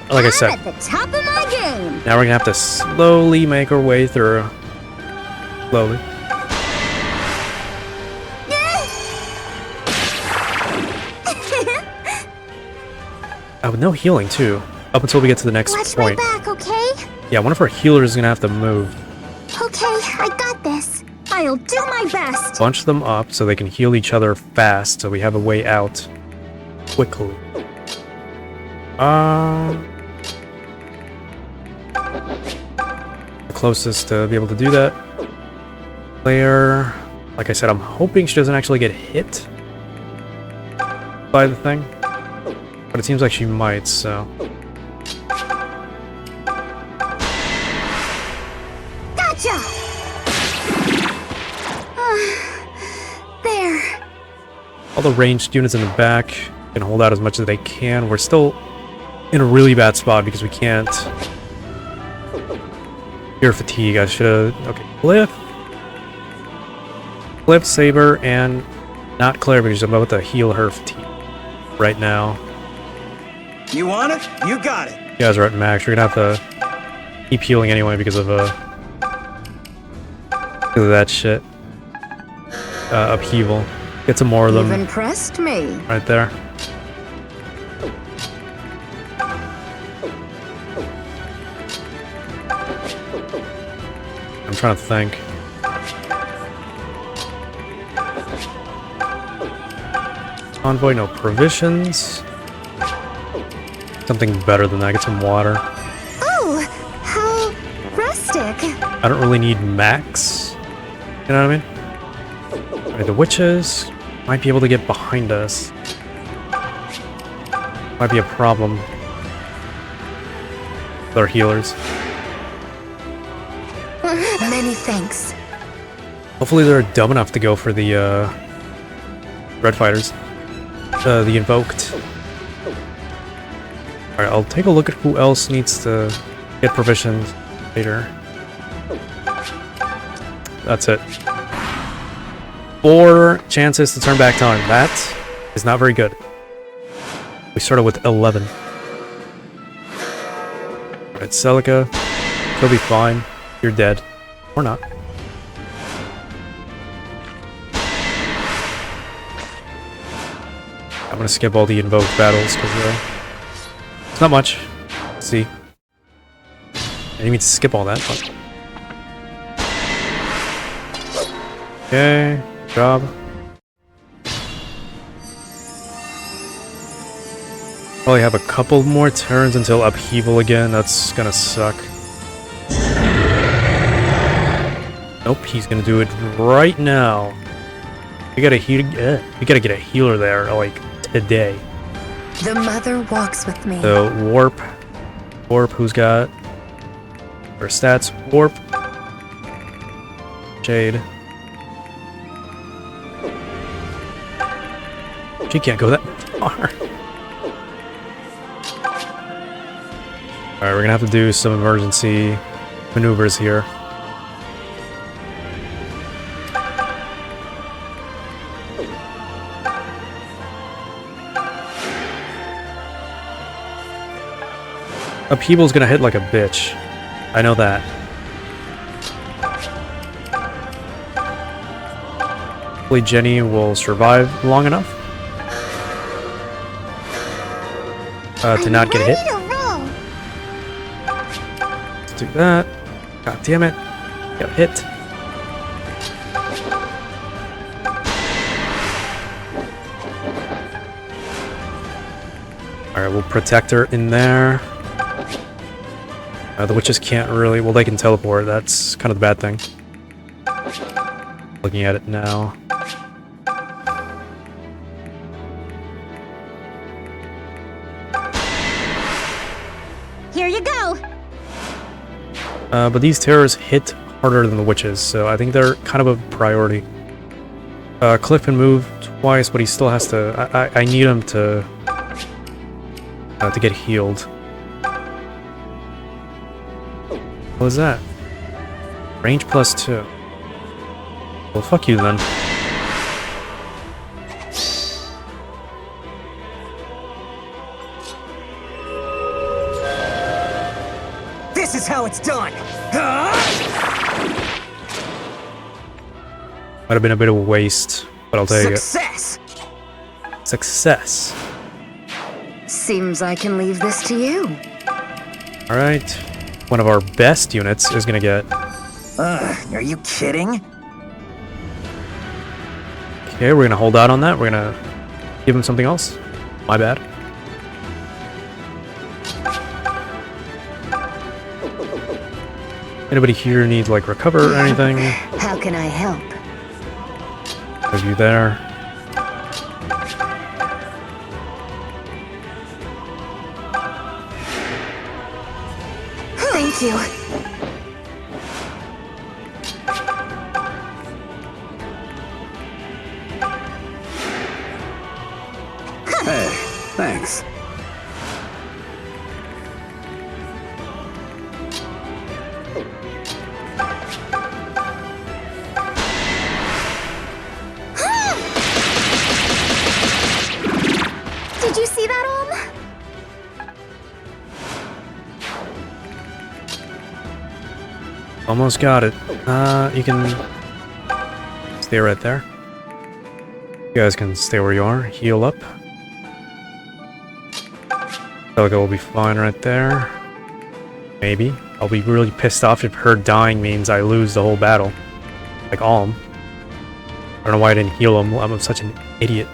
Like I said, I'm at the top of my game. now we're gonna have to slowly make our way through. Slowly. With no healing too. Up until we get to the next Watch my point. back, okay? Yeah, one of our healers is gonna have to move. Okay, I got this. I'll do my best. Bunch them up so they can heal each other fast, so we have a way out quickly. The closest to be able to do that. Claire, like I said, I'm hoping she doesn't actually get hit by the thing, but it seems like she might, so. Gotcha! There. All the ranged units in the back can hold out as much as they can. We're still in a really bad spot because we can't cure fatigue. I should have... Okay, Cliff, Saber, and not Claire because I'm about to heal her fatigue right now. You want it? You got it. You guys are at max. We're gonna have to keep healing anyway because of that shit. Upheaval. Get some more of them. You've impressed me. Right there. I'm trying to think. Convoy, no provisions. Something better than that. Get some water. Oh, how rustic. I don't really need max. You know what I mean? Alright, the witches might be able to get behind us. Might be a problem. With our healers. Many thanks. Hopefully they're dumb enough to go for the red fighters. The invoked. Alright, I'll take a look at who else needs to get provisions later. That's it. 4 chances to turn back time. That is not very good. We started with 11. Alright, Celica. He'll be fine. You're dead. Or not. I'm gonna skip all the invoked battles because it's not much. Let's see. I didn't mean to skip all that, but... Okay, good job. Probably have a couple more turns until upheaval again. That's gonna suck. Nope, he's gonna do it right now. We gotta get a healer there, like, today. The mother walks with me. So, Warp. Warp, who's got... Her stats, Warp. Jade. She can't go that far. Alright, we're gonna have to do some emergency maneuvers here. Upheaval's gonna hit like a bitch. I know that. Hopefully Jenny will survive long enough to not get hit. Let's do that. God damn it. Got hit. Alright, we'll protect her in there. The witches can't really... Well, they can teleport. That's kind of the bad thing. Looking at it now. Here you go. But these terrors hit harder than the witches, so I think they're kind of a priority. Cliff can move twice, but he still has to... I need him to get healed. What was that? Range +2. Well, fuck you then. This is how it's done! Might have been a bit of a waste, but I'll take Success! it. Success! Seems I can leave this to you. Alright. One of our best units is gonna get... Are you kidding? Okay, we're gonna hold out on that. We're gonna give him something else. My bad. Anybody here need, like, recover or anything? How can I help? Have you there? Thank you. Hey, thanks. Did you see that, Om? Almost got it. You can stay right there. You guys can stay where you are. Heal up. Celica will be fine right there. Maybe. I'll be really pissed off if her dying means I lose the whole battle. Like Alm. I don't know why I didn't heal him. I'm such an idiot.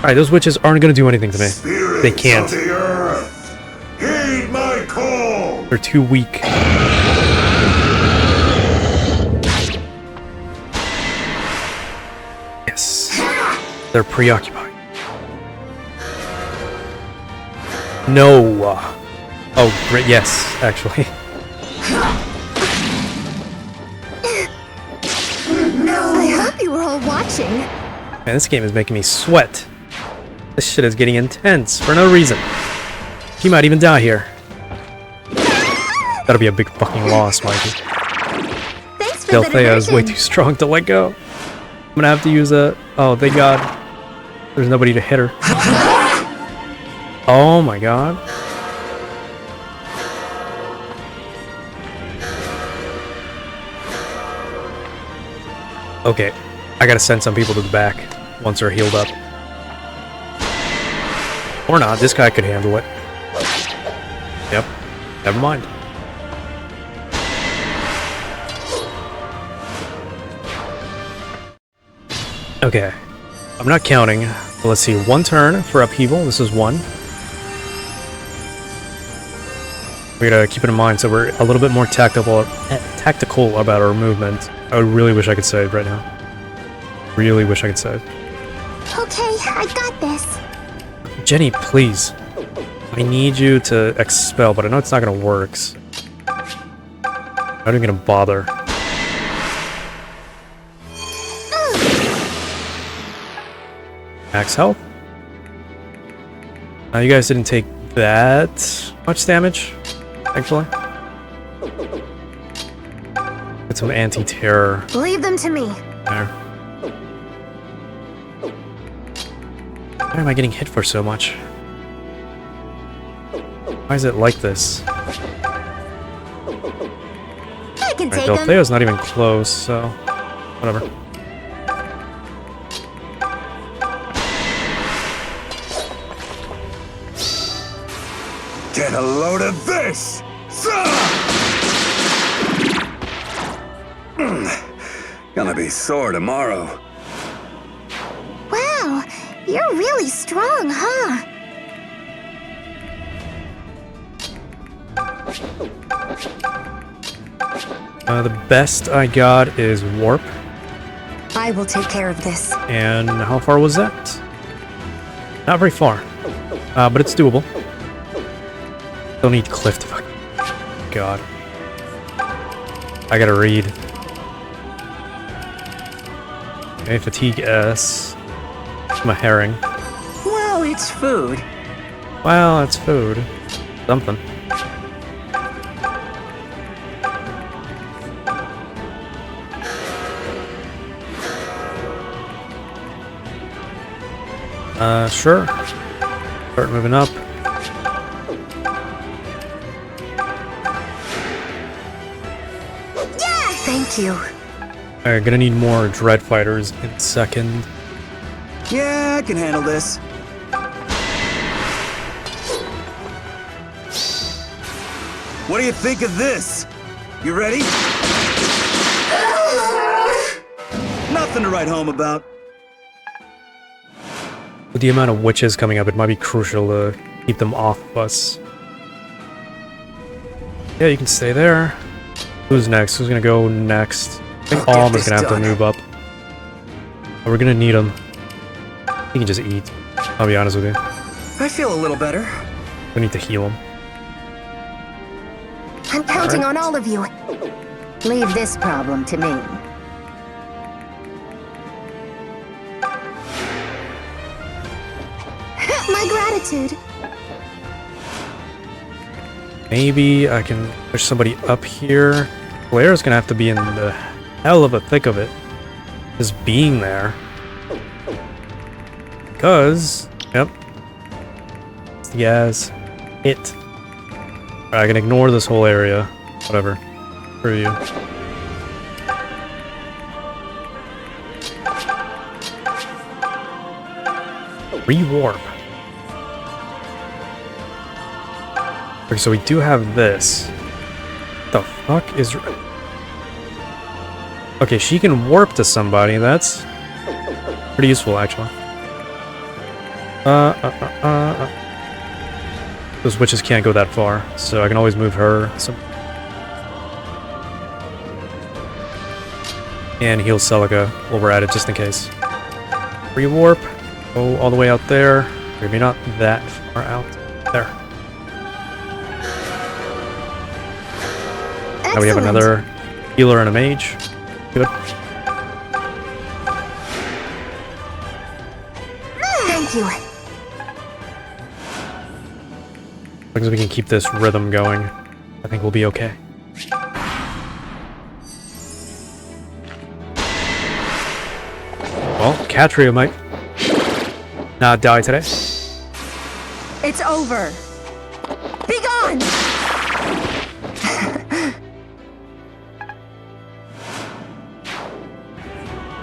Alright, those witches aren't gonna do anything to me. Spirits They can't. of the earth, heed my call. They're too weak. Yes. They're preoccupied. No. Oh, great. Yes, actually. I hope you were all watching. Man, this game is making me sweat. This shit is getting intense for no reason. He might even die here. That'll be a big fucking loss, Mikey. Thanks for the Delthea is way diversion. too strong to let go. I'm gonna have to use a... Oh, thank God. There's nobody to hit her. Oh my God. Okay, I gotta send some people to the back once they're healed up. Or not, this guy could handle it. Yep, never mind. Okay, I'm not counting. Let's see, 1 turn for upheaval. This is 1. We gotta keep it in mind so we're a little bit more tactical about our movement. I really wish I could save right now. Really wish I could save. Okay, I got this. Jenny, please. I need you to expel, but I know it's not gonna work. So I'm not even gonna bother. Max health. You guys didn't take that much damage, actually. Get some anti-terror Leave them to me. there. Why am I getting hit for so much? Why is it like this? I can take Alright, them. Delthea's not even close, so... whatever. Get a load of this! Gonna be sore tomorrow. Wow, you're really strong, huh? The best I got is warp. I will take care of this. And how far was that? Not very far. But it's doable. Don't need cliff to fucking... God. I gotta read. Okay, fatigue S. I'm a herring. Well, it's food. Well, that's food. Something. Sure. Start moving up. Yeah! Thank you. Alright, gonna need more dread fighters in a second. Yeah, I can handle this. What do you think of this? You ready? Nothing to write home about. With the amount of witches coming up, it might be crucial to keep them off of us. Yeah, you can stay there. Who's next? Who's gonna go next? I think I'll get Alm is this gonna have to done. move up. Oh, we're gonna need him. He can just eat. I'll be honest with you. I feel a little better. We need to heal him. I'm counting on all of you. Leave this problem to me. My gratitude. Maybe I can push somebody up here. Blair's gonna have to be in the hell of a thick of it. Just being there. Because, yep. Yes. It. Alright, I can ignore this whole area. Whatever. For you. Rewarp. Okay, so we do have this. What the fuck is... Okay, she can warp to somebody. That's pretty useful, actually. Those witches can't go that far, so I can always move her. And heal Celica while we're at it, just in case. Rewarp. Go all the way out there. Maybe not that far out. There. Now we have another healer and a mage. Good. Thank you. As long as we can keep this rhythm going, I think we'll be okay. Well, Catria might not die today. It's over. Be gone!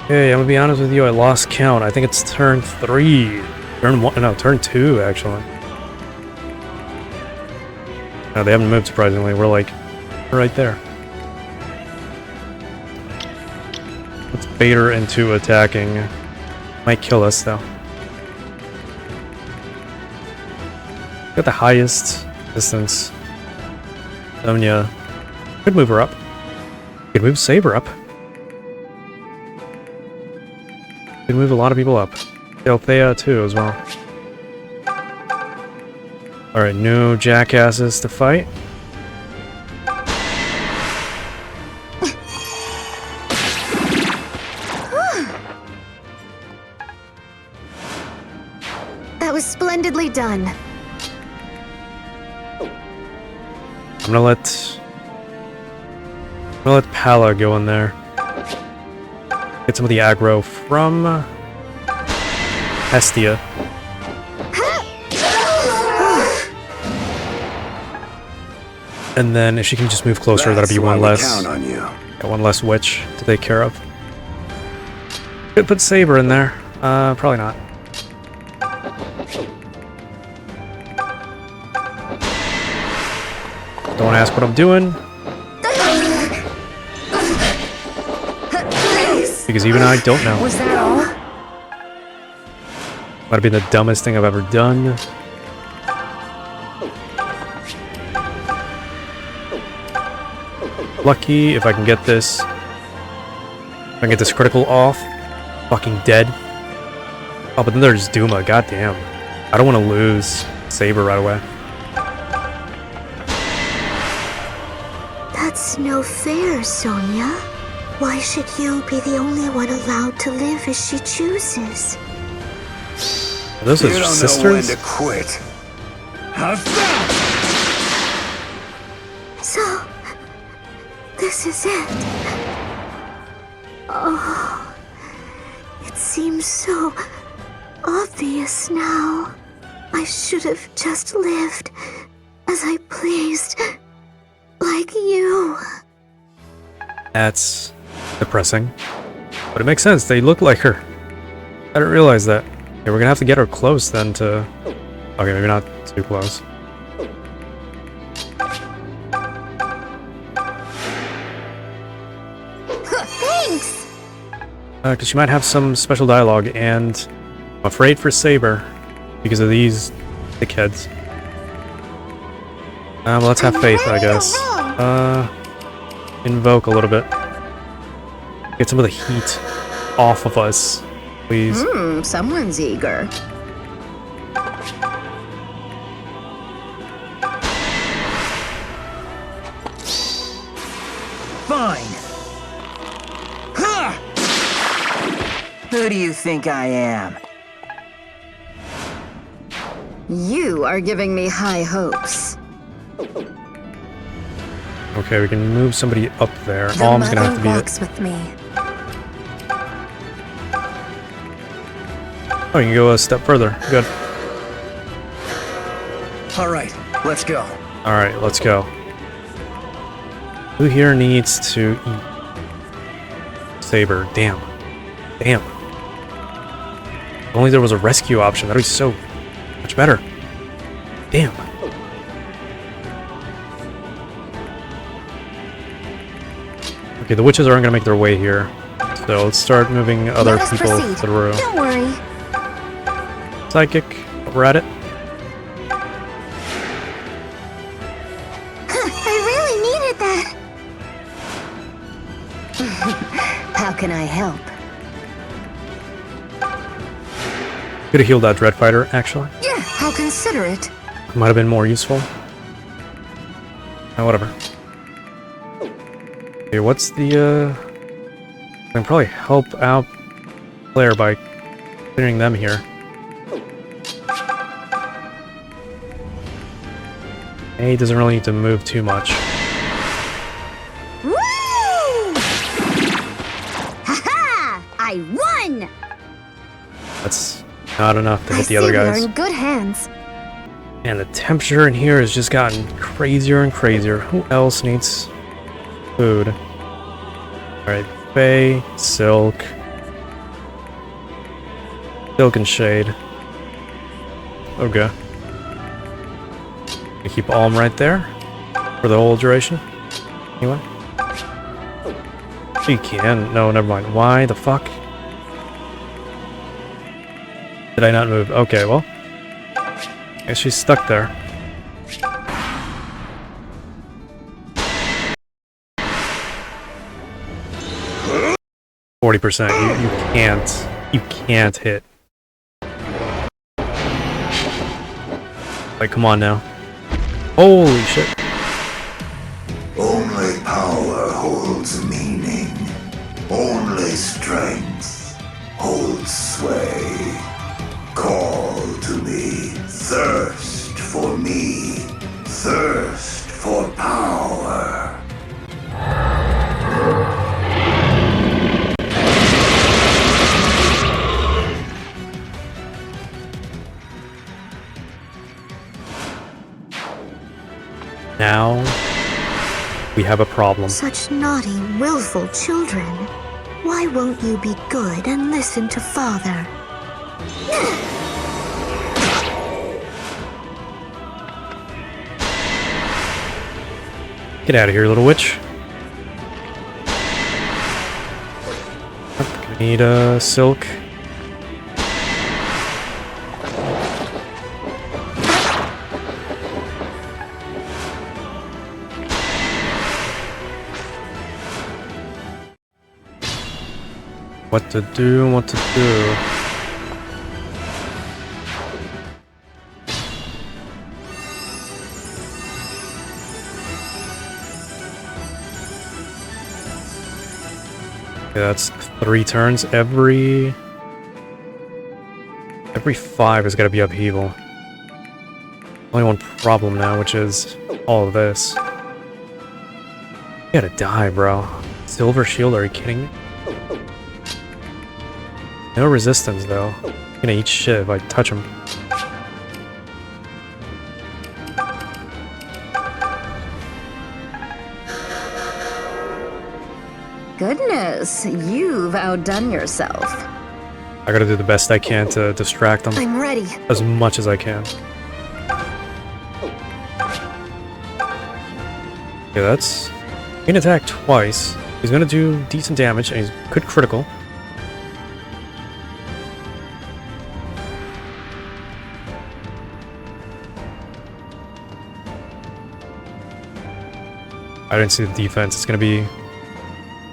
Hey, I'm gonna be honest with you, I lost count. I think it's turn 3. Turn 1, no, turn 2, actually. No, they haven't moved, surprisingly. We're like, right there. Let's bait her into attacking. Might kill us, though. Got the highest distance. Sonya could move her up. Could move Saber up. Could move a lot of people up. Althea too, as well. Alright, no jackasses to fight. That was splendidly done. I'm gonna let Pala go in there. Get some of the aggro from Hestia. And then if she can just move closer, that'll be one less. Count on you. Got one less witch to take care of. Could put Saber in there. Probably not. Don't ask what I'm doing. Because even I don't know. Was that all? Might have been the dumbest thing I've ever done. Lucky if I can get this. If I can get this critical off. Fucking dead. Oh, but then there's Duma. Goddamn. I don't want to lose Saber right away. That's no fair, Sonya. Why should you be the only one allowed to live as she chooses? Are those his sisters? You don't know when to quit. How's that? So, this is it. Oh, it seems so obvious now. I should have just lived as I pleased, like you. That's depressing. But it makes sense, they look like her. I didn't realize that. Okay, we're gonna have to get her close then to... Okay, maybe not too close. Thanks! Because she might have some special dialogue, and I'm afraid for Saber because of these dickheads. Well, let's have faith, I guess. Invoke a little bit. Get some of the heat off of us, please. Someone's eager. Fine. Ha! Who do you think I am? You are giving me high hopes. Okay, we can move somebody up there. The Alm's gonna have to mother be walks it. with me. Oh, you can go a step further. Good. All right, let's go. Alright, let's go. Who here needs to eat? Saber. Damn. Damn. If only there was a rescue option. That would be so much better. Damn. Okay, the witches aren't gonna make their way here. So let's start moving other Let us people proceed. through. Don't worry. Psychic. we're at it. I really needed that. How can I help? Could have healed that Dread Fighter, actually. Yeah, how considerate. Might have been more useful. Oh, whatever. Okay, what's the, I can probably help out player by clearing them here. He doesn't really need to move too much. Woo! Ha-ha! I won! That's not enough to I hit see the other we are guys. in good hands. And the temperature in here has just gotten crazier and crazier. Who else needs food? Alright, Faye, Silk. Silk and Shade. Okay. I keep Alm right there for the whole duration. Anyway. You can. No, never mind. Why the fuck? Did I not move? Okay, well. I guess she's stuck there. %. You can't hit. Like, come on now. Holy shit. Only power holds meaning. Only strength holds sway. Call to me. Thirst for me. Thirst for power. Now we have a problem. Such naughty, willful children. Why won't you be good and listen to Father? Get out of here, little witch. Gonna need a Silk. What to do, what to do. Okay, that's 3 turns. Every 5 has got to be upheaval. Only one problem now, which is all of this. You gotta die, bro. Silver shield, are you kidding me? No resistance, though. I'm gonna eat shit if I touch him. Goodness, you've outdone yourself. I gotta do the best I can to distract him I'm ready. as much as I can. Okay, that's... He can attack twice. He's gonna do decent damage, and he's good critical. I didn't see the defense. It's gonna be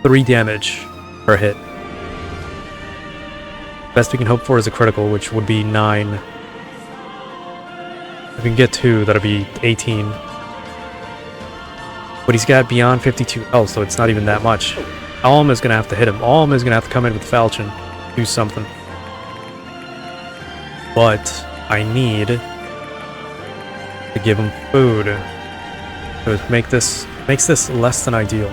3 damage per hit. Best we can hope for is a critical, which would be 9. If we can get 2, that'll be 18. But he's got beyond 52 health, so it's not even that much. Alm is gonna have to hit him. Alm is gonna have to come in with Falchion, do something. But I need to give him food to makes this less than ideal.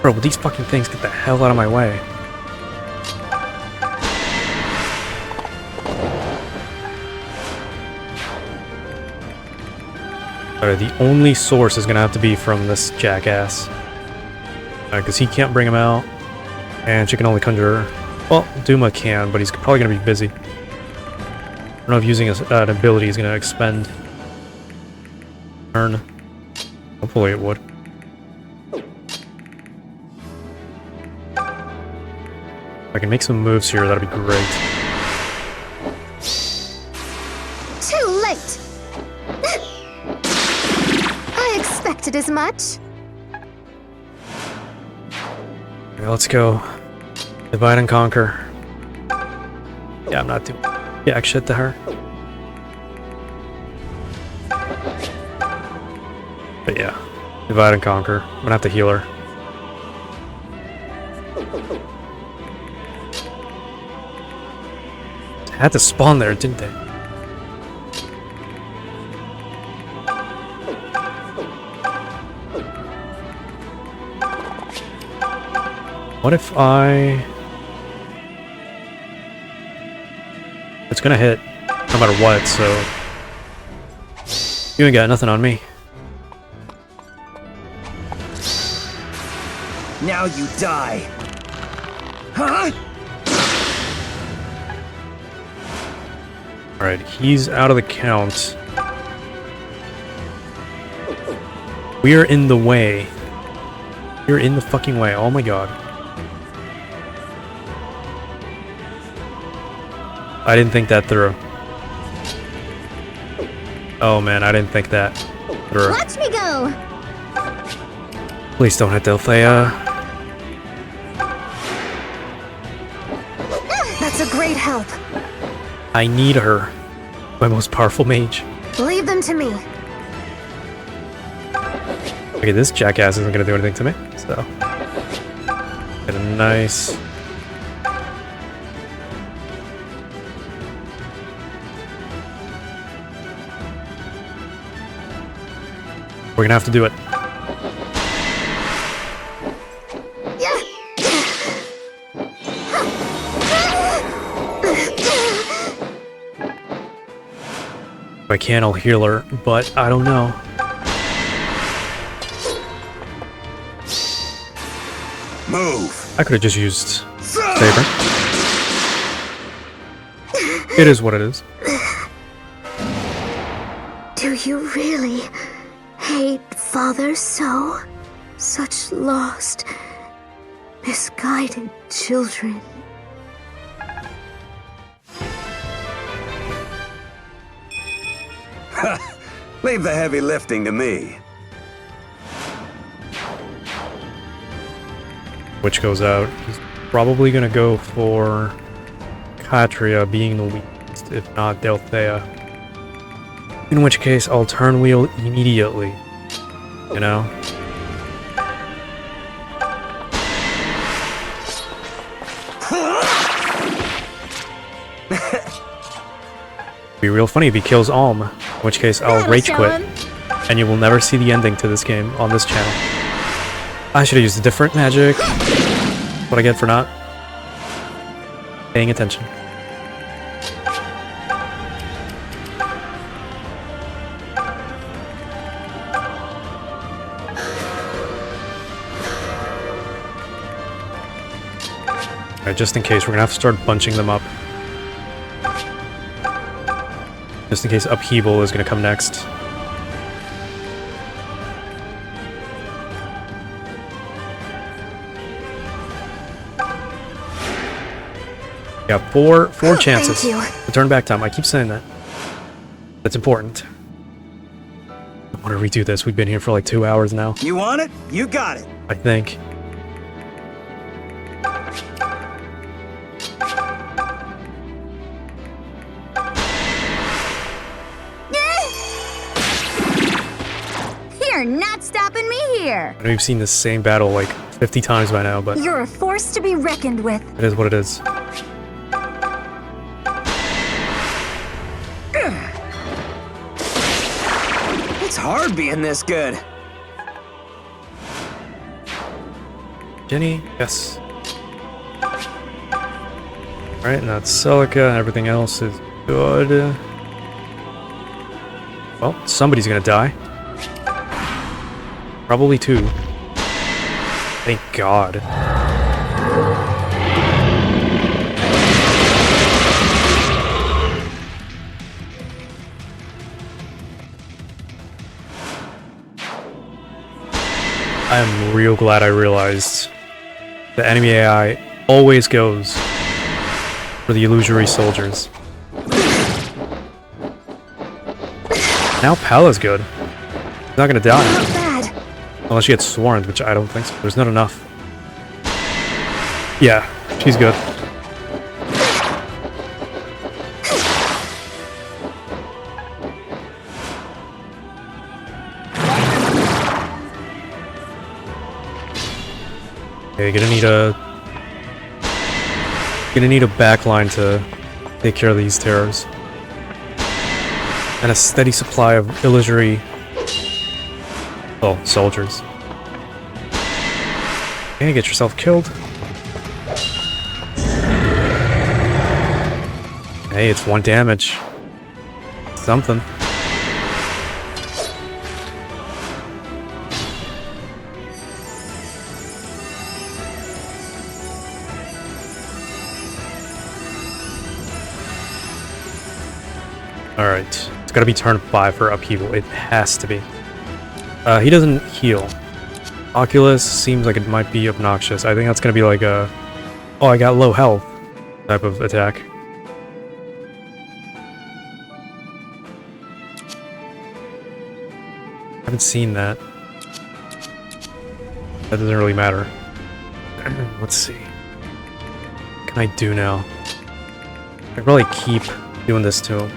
Bro, will these fucking things get the hell out of my way? Alright, the only source is gonna have to be from this jackass. Because he can't bring him out. And she can only conjure... Well, Duma can, but he's probably gonna be busy. I don't know if using an ability is gonna expend... turn. Hopefully it would. If I can make some moves here, that'd be great. much? Okay, let's go. Divide and conquer. Yeah, I'm not doing jack shit to her. But yeah, divide and conquer. I'm gonna have to heal her. They had to spawn there, didn't they? What if I... It's gonna hit no matter what, so... You ain't got nothing on me. Now you die. Huh? Alright, he's out of the count. We are in the way. You're in the fucking way, oh my god. I didn't think that through. Oh man, I didn't think that through. Watch me go! Please don't hit Delthea. That's a great help. I need her. My most powerful mage. Leave them to me. Okay, this jackass isn't gonna do anything to me, so... Get a nice... We're gonna have to do it. If I can, I'll heal her, but I don't know. Move. I could have just used Saber. It is what it is. Do you really hate Father so? Such lost, misguided children. Leave the heavy lifting to me. Which goes out. He's probably gonna go for Katria being the weakest, if not Delthea. In which case, I'll turn wheel immediately. You know? Be real funny if he kills Alm, in which case I'll rage quit, and you will never see the ending to this game on this channel. I should have used a different magic. What I get for not paying attention. Alright, just in case, we're gonna have to start bunching them up. Just in case Upheaval is gonna come next. Yeah, four chances to turn back time. I keep saying that. That's important. I want to redo this. We've been here for like 2 hours now, You want it? You got it. I think. You're not stopping me here. I know you've seen this same battle like 50 times by now, but You're a force to be reckoned with. it is what it is. It's hard being this good. Jenny, yes. Alright, and that's Celica, and everything else is good. Well, somebody's gonna die. Probably two. Thank God. I am real glad I realized the enemy AI always goes for the illusory soldiers. Now Pala's good. He's not gonna die. Not bad. Unless she gets swarmed, which I don't think so. There's not enough. Yeah, she's good. Okay, gonna need a backline to take care of these terrors. And a steady supply of illusory soldiers. Okay, get yourself killed. Hey, it's 1 damage. Something. Alright. It's gotta be turn 5 for upheaval. It has to be. He doesn't heal. Oculus seems like it might be obnoxious. I think that's gonna be like a... Oh, I got low health type of attack. I haven't seen that. That doesn't really matter. Let's see. What can I do now? I can probably keep doing this to him.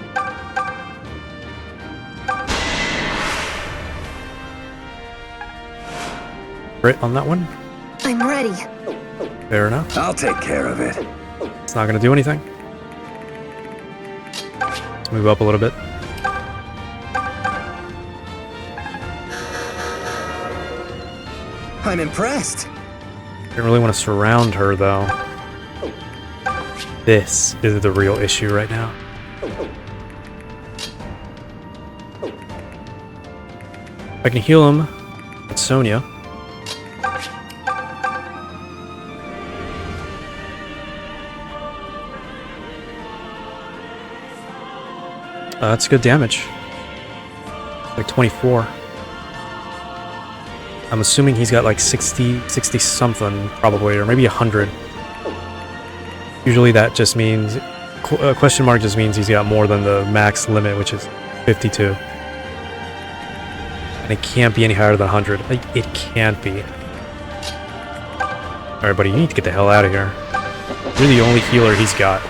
Crit on that one? I'm ready. Fair enough. I'll take care of it. It's not gonna do anything. Let's move up a little bit. I'm impressed. Didn't really want to surround her, though. This is the real issue right now. I can heal him with Sonya. That's good damage. Like 24. I'm assuming he's got like 60 something, probably, or maybe 100. Usually that just means... question mark just means he's got more than the max limit, which is 52. And it can't be any higher than 100. Like, it can't be. Alright, buddy, you need to get the hell out of here. You're the only healer he's got.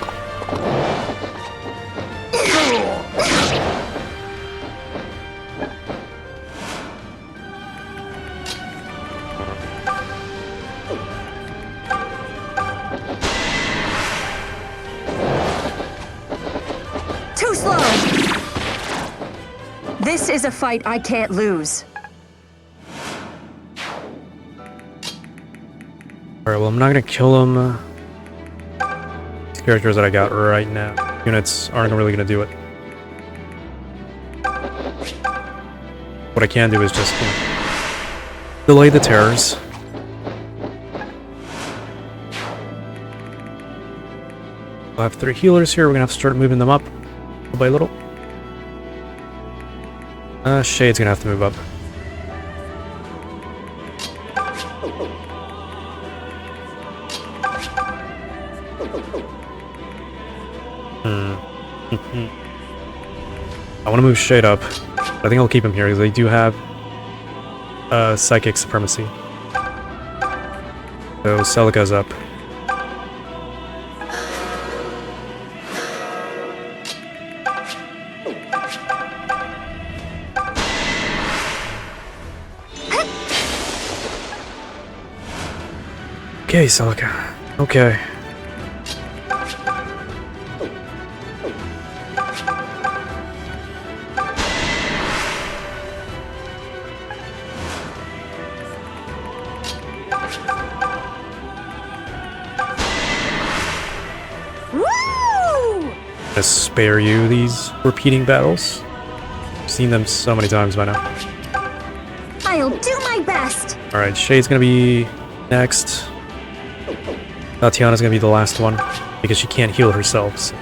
Too slow! This is a fight I can't lose. Alright, well, I'm not gonna kill him. These characters that I got right now. Units aren't really gonna do it. What I can do is just, you know, delay the terrors. We'll have 3 healers here. We're gonna have to start moving them up little by little. Shade's gonna have to move up. I want to move Shade up. I think I'll keep him here because they do have psychic supremacy. So Celica's up. Okay, Celica. Okay. Woo! To spare you these repeating battles. I've seen them so many times by now. I'll do my best. Alright, Shade's gonna be next. Tatiana's gonna be the last one because she can't heal herself. So.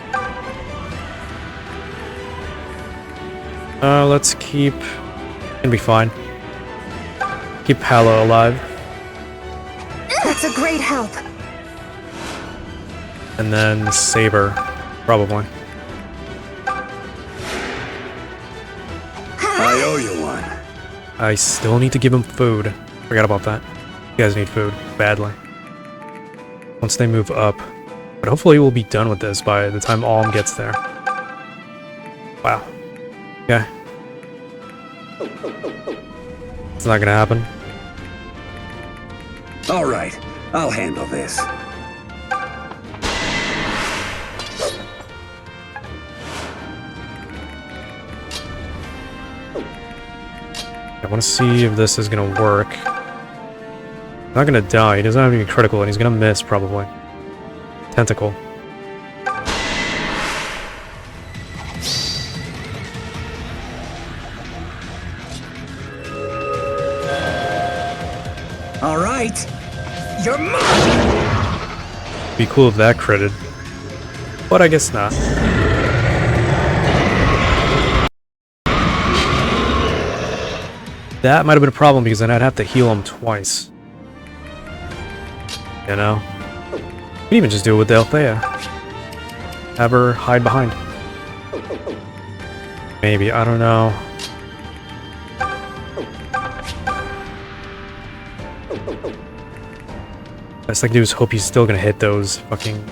Let's keep... Gonna be fine. Keep Hala alive. That's a great help. And then Saber, probably. I owe you one. I still need to give him food. Forgot about that. You guys need food badly. Once they move up. But hopefully we'll be done with this by the time Alm gets there. Wow. Okay. It's not gonna happen. All right, I'll handle this. I want to see if this is gonna work. Not gonna die. He doesn't have any critical, and he's gonna miss probably. Tentacle. All right, you're mine. Be cool if that critted, but I guess not. That might have been a problem because then I'd have to heal him twice. You know? You can even just do it with Althea. Have her hide behind. Maybe, I don't know. Best I can do is hope he's still gonna hit those fucking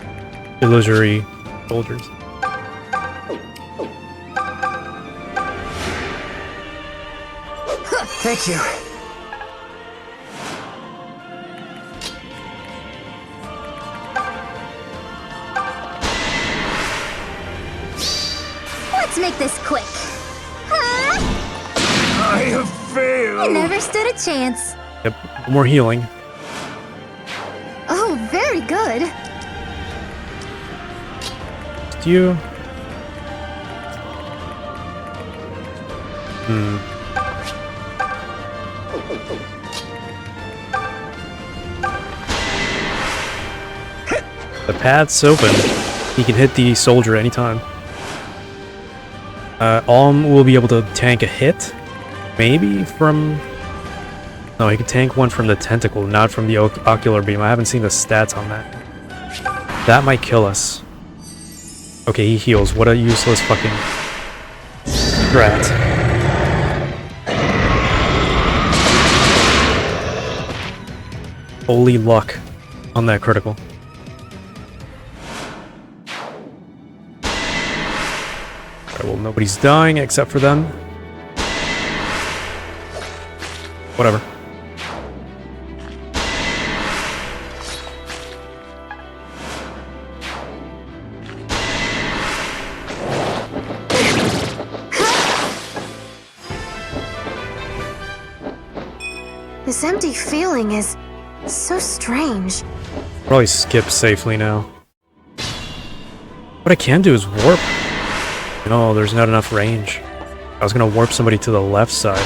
illusory soldiers. Thank you. Let's make this quick. Huh? I have failed. You never stood a chance. Yep, more healing. Oh, very good. Do you? The path's open. He can hit the soldier anytime. Alm will be able to tank a hit. Maybe from... No, he can tank one from the tentacle, not from the ocular beam. I haven't seen the stats on that. That might kill us. Okay, he heals. What a useless fucking... strat. Holy luck on that critical. Alright, well, nobody's dying except for them. Whatever. This empty feeling is so strange. Probably skip safely now. What I can do is warp. No, there's not enough range. I was gonna warp somebody to the left side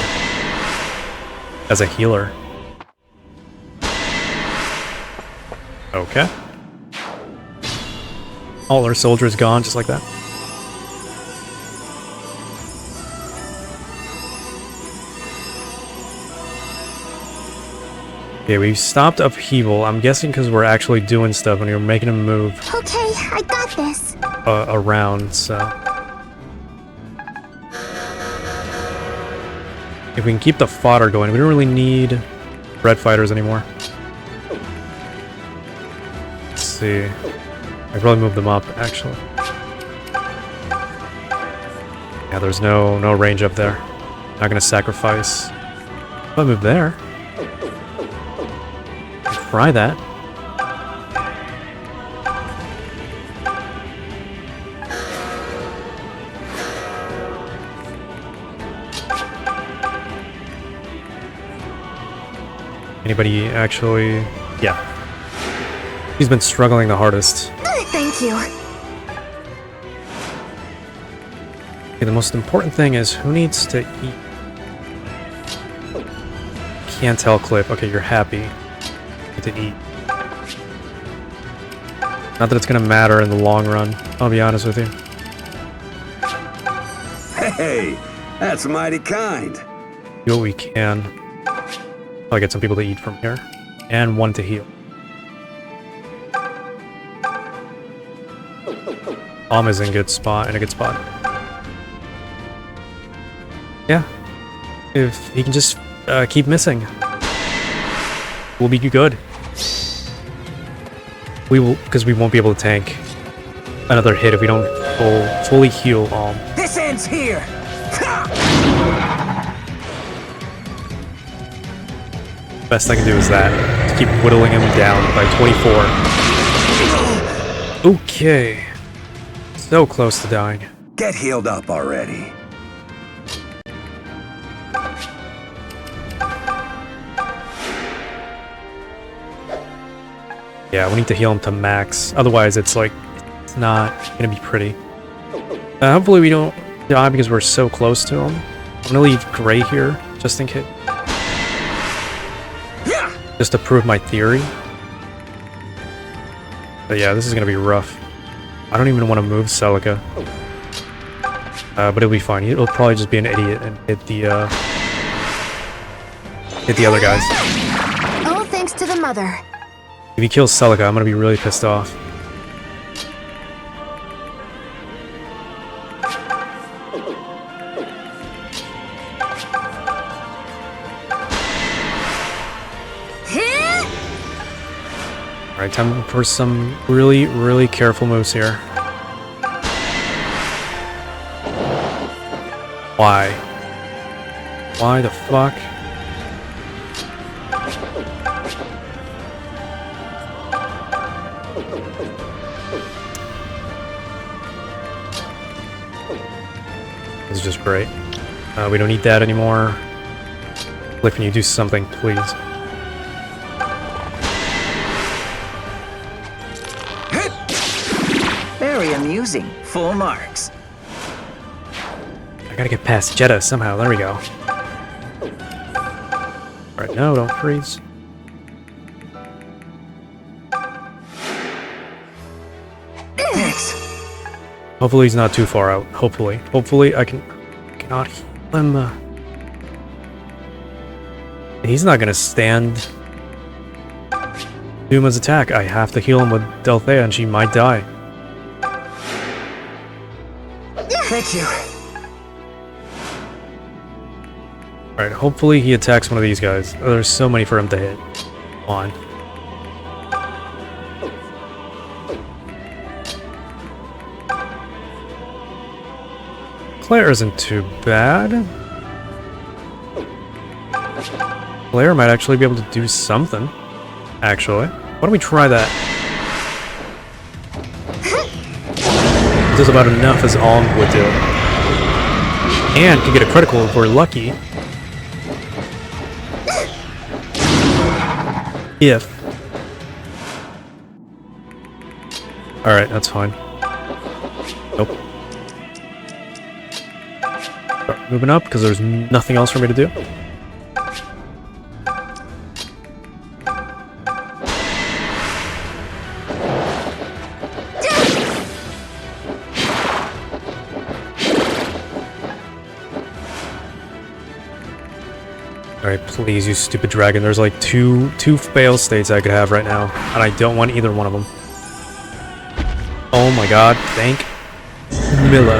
as a healer. Okay. All our soldiers gone just like that. Okay, we stopped upheaval. I'm guessing because we're actually doing stuff and we're making a move Okay, I got this. around, so... If we can keep the fodder going, we don't really need red fighters anymore. Let's see. I could probably move them up, actually. Yeah, there's no range up there. Not gonna sacrifice. If I move there. Try that. Anybody actually... Yeah. He's been struggling the hardest. Thank you. Okay, the most important thing is who needs to eat. Can't tell, Clip. Okay, you're happy. Need to eat. Not that it's gonna matter in the long run, I'll be honest with you. Hey, that's mighty kind. Do what we can. I'll get some people to eat from here. And one to heal. Is in a good spot. Yeah. If he can just keep missing. we'll be good. We will, because we won't be able to tank another hit if we don't fully heal This ends here! Best I can do is that. Just keep whittling him down by 24. Okay. So close to dying. Get healed up already. Yeah, we need to heal him to max. Otherwise, it's like, it's not gonna be pretty. Hopefully we don't die because we're so close to him. I'm gonna leave Gray here, just in case. Just to prove my theory. But yeah, this is gonna be rough. I don't even want to move Celica. But it'll be fine. It'll probably just be an idiot and hit the other guys. All thanks to the mother. If he kills Celica, I'm gonna be really pissed off. Alright, time for some really, really careful moves here. Why? Why the fuck? This is just great. We don't need that anymore. Click, can you do something, please? Very amusing. Full marks. I gotta get past Jeddah somehow. There we go. Alright, no, don't freeze. Hopefully he's not too far out. Hopefully. Hopefully I cannot heal him. He's not gonna stand Duma's attack. I have to heal him with Delthea and she might die. Thank you. Alright, hopefully he attacks one of these guys. Oh, there's so many for him to hit. Come on. Claire isn't too bad. Claire might actually be able to do something. Actually. Why don't we try that? Does about enough as Alm would do. And can get a critical if we're lucky. If. Alright, that's fine. Nope. Start moving up, because there's nothing else for me to do. Alright, please, you stupid dragon. There's like two fail states I could have right now, and I don't want either one of them. Oh my god, thank Milla.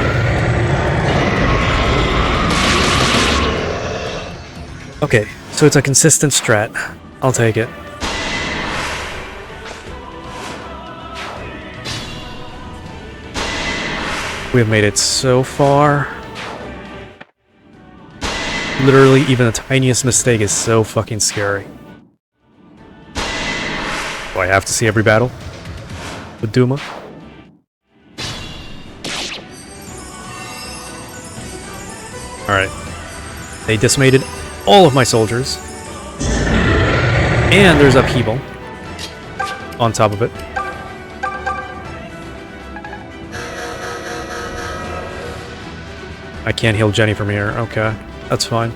Okay, so it's a consistent strat. I'll take it. We have made it so far. Literally, even the tiniest mistake is so fucking scary. Do I have to see every battle with Duma? Alright. They decimated all of my soldiers. And there's upheaval on top of it. I can't heal Jenny from here. Okay. That's fine.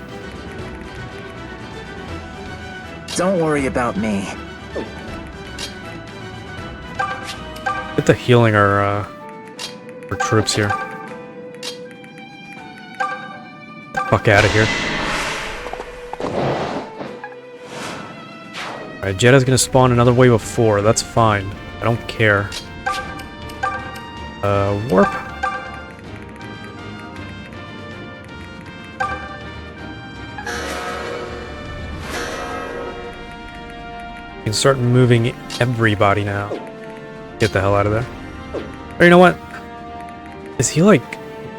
Don't worry about me. Get the healing our troops here. Fuck out of here. Alright, Jeddah's gonna spawn another wave of 4. That's fine. I don't care. Warp. can start moving everybody now. Get the hell out of there. Or you know what? Is he like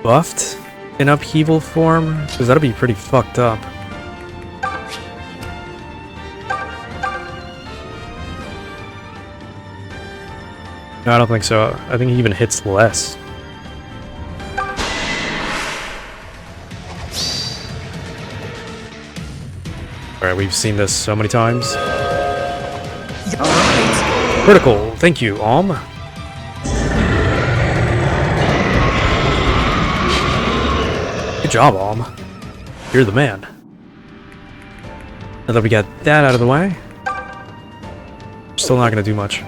buffed in upheaval form? Because that'd be pretty fucked up. No, I don't think so. I think he even hits less. Alright, we've seen this so many times. Critical. Thank you, Alm. Good job, Alm. You're the man. Now that we got that out of the way, still not going to do much.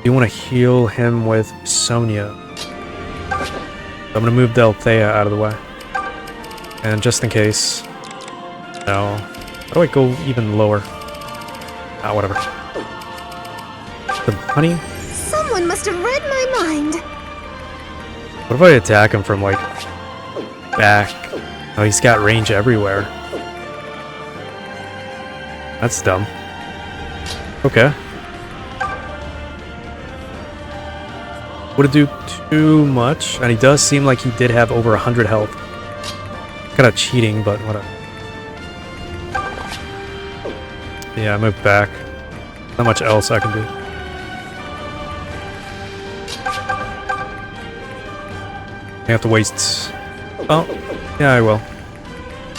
You want to heal him with Sonia. I'm going to move Delthea out of the way. And just in case... No. How do I go even lower? Ah, whatever. The honey? Someone must have read my mind. What if I attack him from, like, back? Oh, he's got range everywhere. That's dumb. Okay. Would it do too much? And he does seem like he did have over 100 health. Kind of cheating, but whatever. Yeah, I moved back. Not much else I can do. I have to waste... Oh, yeah, I will.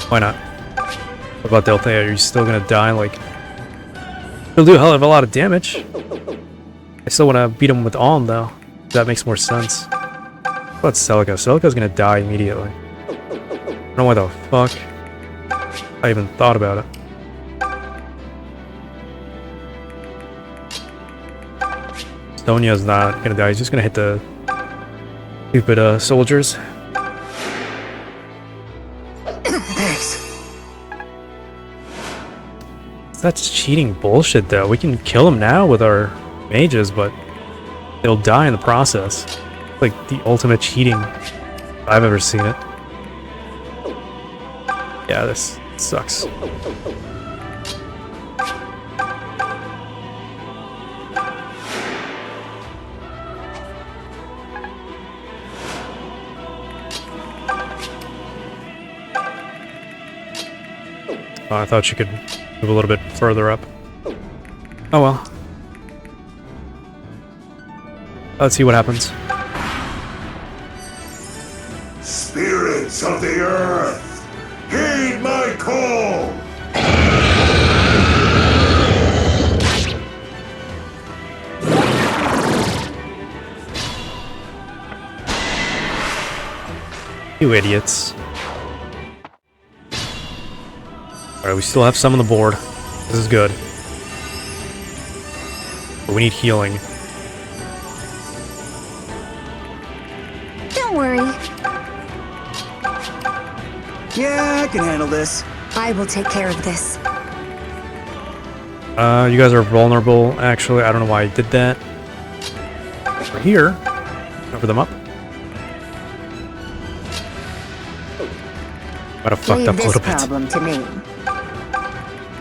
Why not? What about Delthea? Are you still gonna die? Like, he'll do a hell of a lot of damage. I still want to beat him with Alm, though. That makes more sense. What about Celica? Celica's gonna die immediately. I don't know why the fuck I even thought about it. Sonia's not gonna die. He's just gonna hit the stupid soldiers. Thanks. That's cheating bullshit, though. We can kill him now with our mages, but they'll die in the process. It's like the ultimate cheating if I've ever seen it. Yeah, this sucks. Oh, I thought you could move a little bit further up. Oh well. Let's see what happens. Spirits of the earth, heed my call! You idiots. Alright, we still have some on the board. This is good. But we need healing. Don't worry. Yeah, I can handle this. I will take care of this. You guys are vulnerable, actually. I don't know why I did that. We're here. Cover them up. Might have fucked up a little bit. problem to me.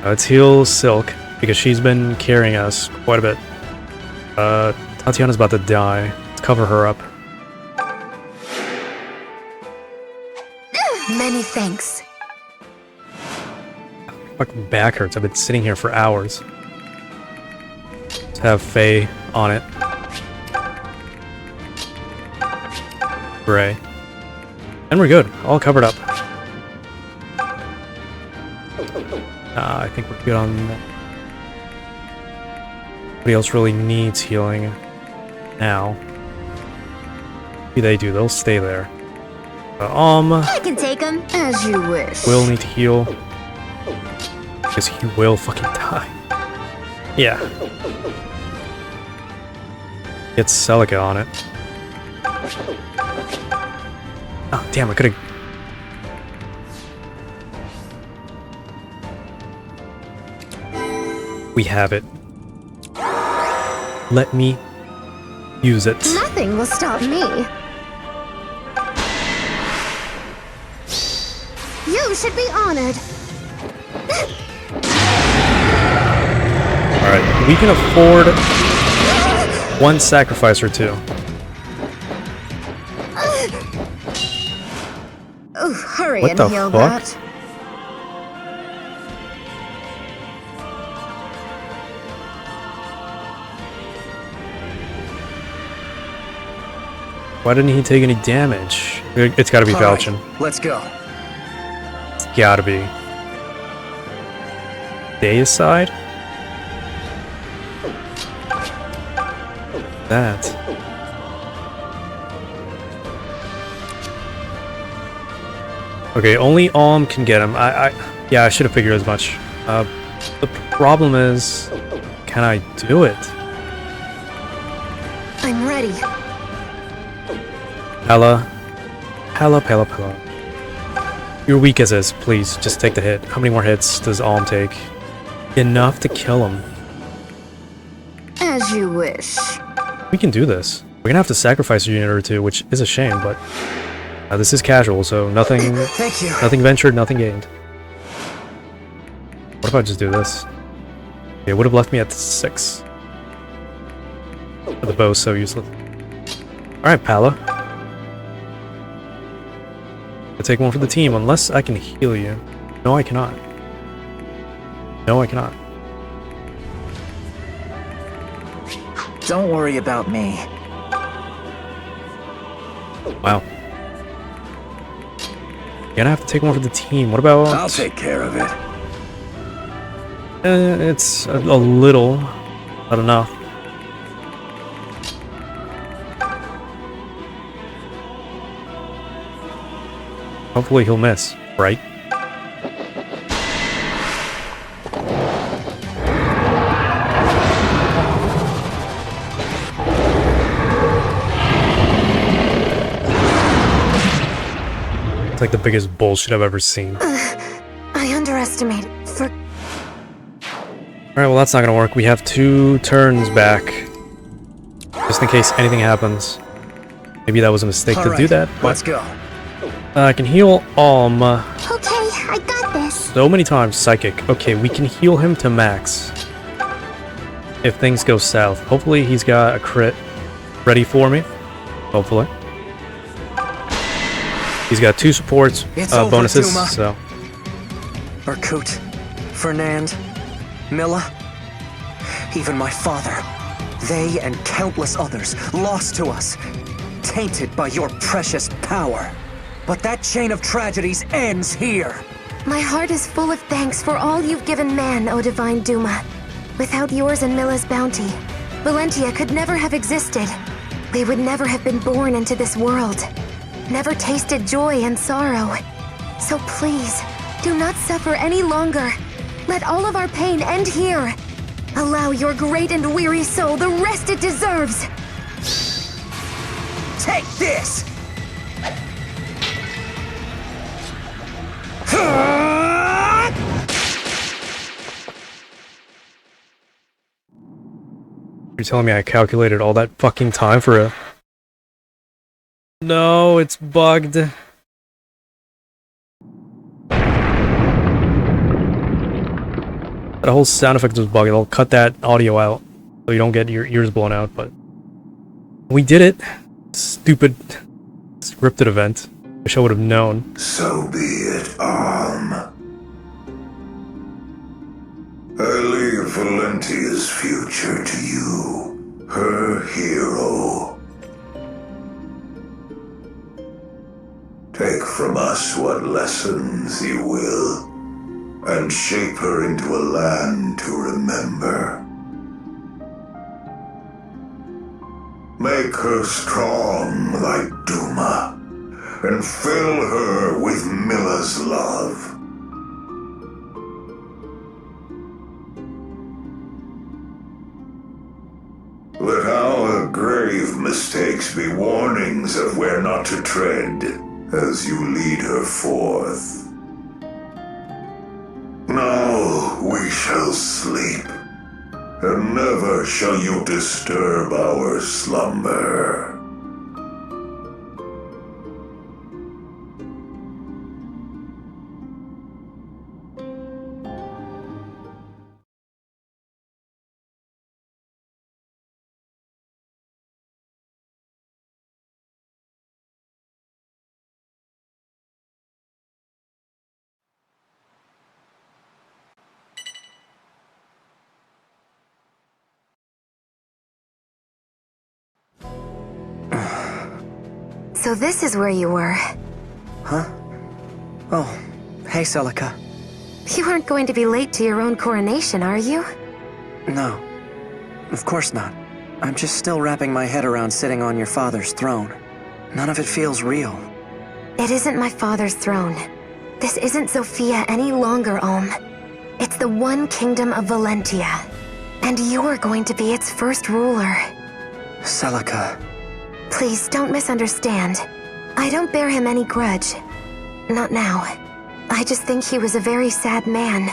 Let's heal Silk, because she's been carrying us quite a bit. Tatiana's about to die. Let's cover her up. Many thanks. Fucking back hurts. I've been sitting here for hours. Let's have Faye on it. Gray. And we're good. All covered up. I think we're good on that. Nobody else really needs healing now. Maybe they do. They'll stay there. I can take them as you wish. Will need to heal. Because he will fucking die. Yeah. Get Celica on it. Oh, damn, I could've... We have it. Let me use it. Nothing will stop me. You should be honored. We can afford one sacrifice or two. Oh, hurry What and the heal fuck? that. Why didn't he take any damage? It's gotta be All right, Falchion. let's go. It's gotta be. Deicide? That. Okay, only Alm can get him. Yeah, I should have figured as much. The problem is, can I do it? I'm ready. Pella. Pella. You're weak as is, please, just take the hit. How many more hits does Alm take? Enough to kill him. As you wish. We can do this. We're gonna have to sacrifice a unit or two, which is a shame, but this is casual, so nothing Thank you. nothing ventured, nothing gained. What if I just do this? It would have left me at 6. The bow's so useless. Alright, Pala. I'll take one for the team, unless I can heal you. No, I cannot. No, I cannot. Don't worry about me. Wow. You're gonna have to take one for the team. What about... I'll take care of it. It's a little, not enough. Hopefully he'll miss, right? It's like the biggest bullshit I've ever seen. I underestimated. Alright, well that's not gonna work. We have 2 turns back. Just in case anything happens. Maybe that was a mistake to do that, but Let's go. I can heal Alm Okay, I got this. so many times. Psychic. Okay, we can heal him to max. If things go south. Hopefully he's got a crit ready for me. Hopefully. He's got 2 supports, It's over, bonuses, Duma. so... Barkut, Fernand, Milla, even my father. They and countless others lost to us, tainted by your precious power. But that chain of tragedies ends here. My heart is full of thanks for all you've given man, O Divine Duma. Without yours and Milla's bounty, Valentia could never have existed. We would never have been born into this world. Never tasted joy and sorrow. So please, do not suffer any longer. Let all of our pain end here. Allow your great and weary soul the rest it deserves. Take this! You're telling me I calculated all that fucking time for a... No, it's bugged. That whole sound effect was bugged. I'll cut that audio out so you don't get your ears blown out, but... We did it! Stupid scripted event. Wish I would have known. So be it, Arm. I leave Valentia's future to you, her hero. Take from us what lessons you will, and shape her into a land to remember. Make her strong like Duma, and fill her with Milla's love. Let our grave mistakes be warnings of where not to tread as you lead her forth. Now we shall sleep, and never shall you disturb our slumber. So this is where you were. Huh? Oh, hey, Celica. You aren't going to be late to your own coronation, are you? No, of course not. I'm just still wrapping my head around sitting on your father's throne. None of it feels real. It isn't my father's throne. This isn't Sophia any longer, Olm. It's the one kingdom of Valentia. And you're going to be its first ruler. Celica. Please, don't misunderstand. I don't bear him any grudge. Not now. I just think he was a very sad man.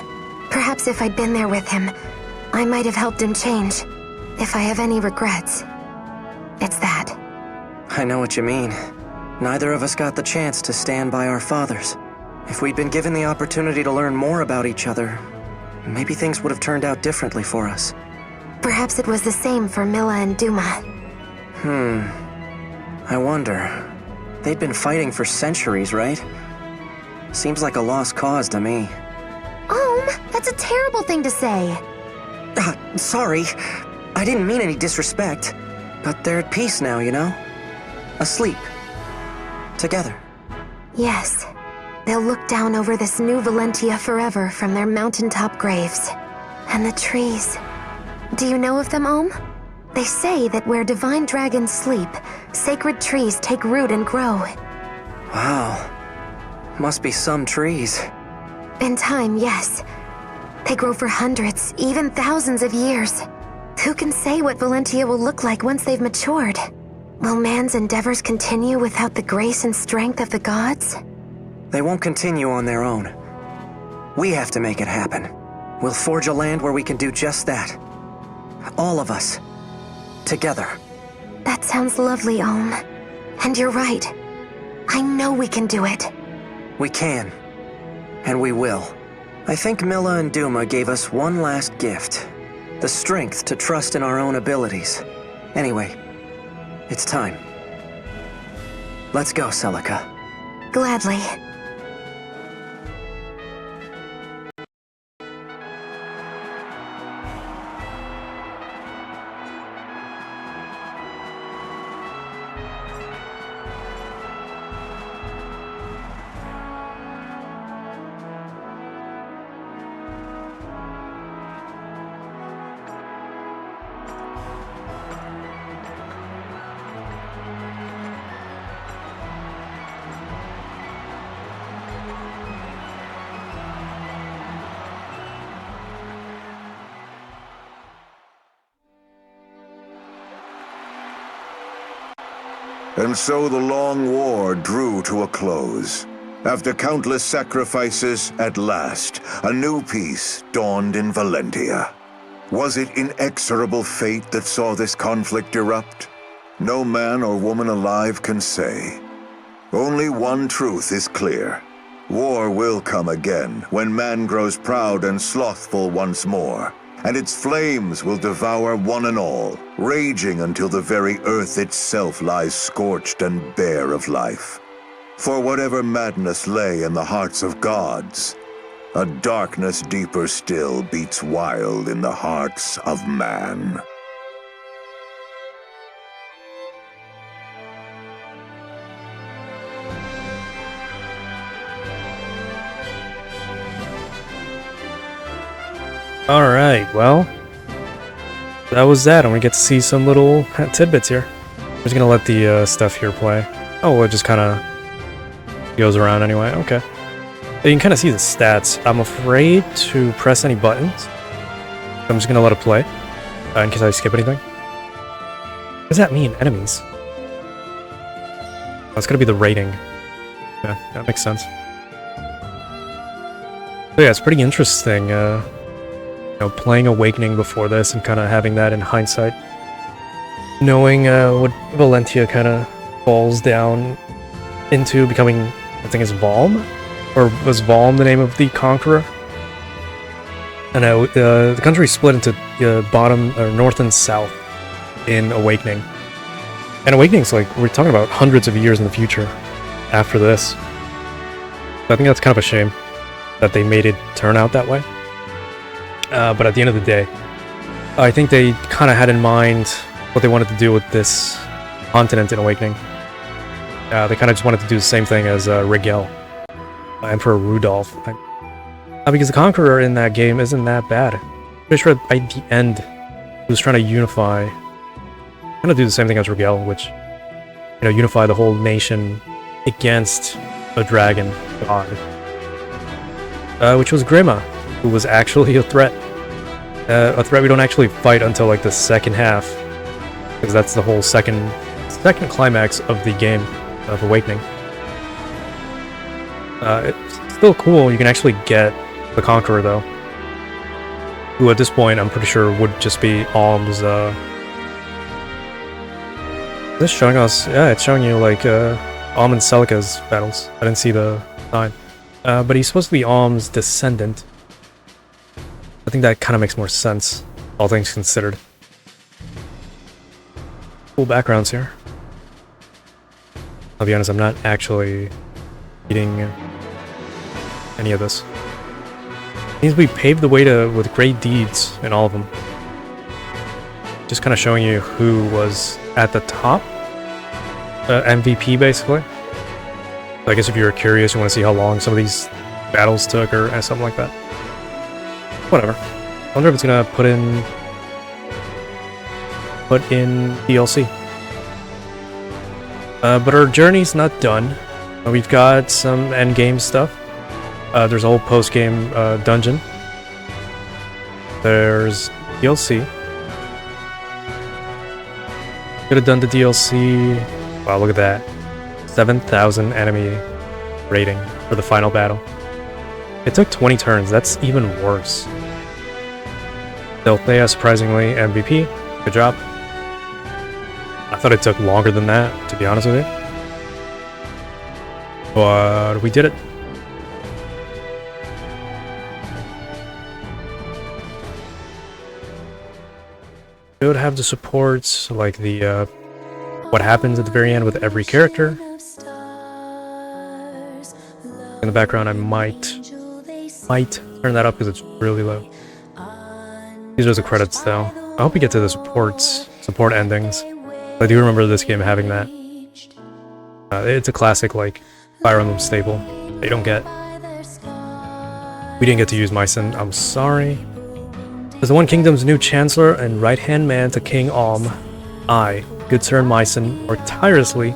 Perhaps if I'd been there with him, I might have helped him change. If I have any regrets. It's that. I know what you mean. Neither of us got the chance to stand by our fathers. If we'd been given the opportunity to learn more about each other, maybe things would have turned out differently for us. Perhaps it was the same for Milla and Duma. I wonder. They'd been fighting for centuries, right? Seems like a lost cause to me. That's a terrible thing to say. Sorry. I didn't mean any disrespect. But they're at peace now, you know? Asleep. Together. Yes. They'll look down over this new Valentia forever from their mountaintop graves. And the trees. Do you know of them, Ohm? They say that where divine dragons sleep, sacred trees take root and grow. Wow. Must be some trees. In time, yes. They grow for hundreds, even thousands of years. Who can say what Valentia will look like once they've matured? Will man's endeavors continue without the grace and strength of the gods? They won't continue on their own. We have to make it happen. We'll forge a land where we can do just that. All of us. Together. That sounds lovely, Ohm. And you're right. I know we can do it. We can. And we will. I think Milla and Duma gave us one last gift. The strength to trust in our own abilities. Anyway, it's time. Let's go, Celica. Gladly. And so the long war drew to a close. After countless sacrifices, at last, a new peace dawned in Valentia. Was it inexorable fate that saw this conflict erupt? No man or woman alive can say. Only one truth is clear. War will come again, when man grows proud and slothful once more. And its flames will devour one and all, raging until the very earth itself lies scorched and bare of life. For whatever madness lay in the hearts of gods, a darkness deeper still beats wild in the hearts of man. Alright, well, that was that, and we get to see some little tidbits here. I'm just gonna let the stuff here play. Oh, well, it just kind of goes around anyway, okay. You can kind of see the stats. I'm afraid to press any buttons. I'm just gonna let it play, in case I skip anything. What does that mean, enemies? Oh, it's gonna be the rating. Yeah, that makes sense. So yeah, it's pretty interesting, you know, playing Awakening before this and kind of having that in hindsight. Knowing what Valentia kind of falls down into becoming, I think it's Valm? Or was Valm the name of the Conqueror? I know, the country split into bottom, or north and south in Awakening. And Awakening's like, we're talking about hundreds of years in the future after this. I think that's kind of a shame that they made it turn out that way. But at the end of the day, I think they kind of had in mind what they wanted to do with this continent in Awakening. They kind of just wanted to do the same thing as Rigel, Emperor Rudolph. Because the Conqueror in that game isn't that bad. Pretty sure by the end, he was trying to unify, kind of do the same thing as Rigel, which, you know, unify the whole nation against a dragon god, which was Grima, who was actually a threat. A threat we don't actually fight until like the second half, because that's the whole second climax of the game of Awakening. It's still cool. You can actually get the Conqueror though, who at this point I'm pretty sure would just be Alm's. Is this showing us? Yeah, it's showing you like Alm and Celica's battles. I didn't see the sign, but he's supposed to be Alm's descendant. I think that kind of makes more sense, all things considered. Cool backgrounds here. I'll be honest, I'm not actually reading any of this. Means we paved the way with great deeds in all of them. Just kind of showing you who was at the top. MVP, basically. So I guess if you're curious, you want to see how long some of these battles took or something like that. Whatever. I wonder if it's gonna put in DLC. But our journey's not done. We've got some endgame stuff. There's a whole post-game dungeon. There's DLC. Could have done the DLC. Wow, look at that. 7,000 enemy rating for the final battle. It took 20 turns, that's even worse. Delthea, surprisingly, MVP. Good job. I thought it took longer than that, to be honest with you. But we did it. Should have the supports, like the what happens at the very end with every character. In the background, I might turn that up because it's really low. These are the credits, though. I hope we get to the support endings. I do remember this game having that. It's a classic, like, Fire Emblem staple that you don't get. We didn't get to use Mycen. I'm sorry. As the One Kingdom's new Chancellor and right-hand man to King Alm, I, good Sir Mycen, work tirelessly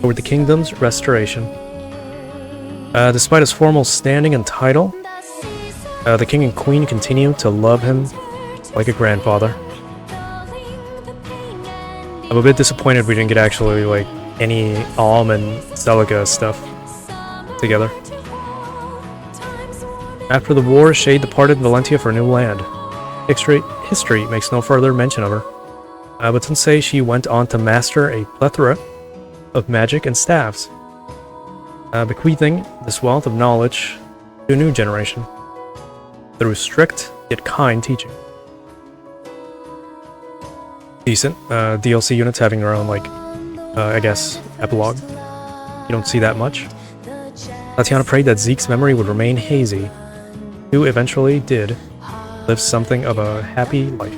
toward the kingdom's restoration. Despite his formal standing and title, the king and queen continue to love him like a grandfather. I'm a bit disappointed we didn't get actually like any Alm and Celica stuff together. After the war, Shade departed Valentia for a new land. History makes no further mention of her, but some say she went on to master a plethora of magic and staffs, bequeathing this wealth of knowledge to a new generation through strict yet kind teaching. Decent. DLC units having their own, like, I guess, epilogue. You don't see that much. Tatiana prayed that Zeke's memory would remain hazy, who eventually did live something of a happy life.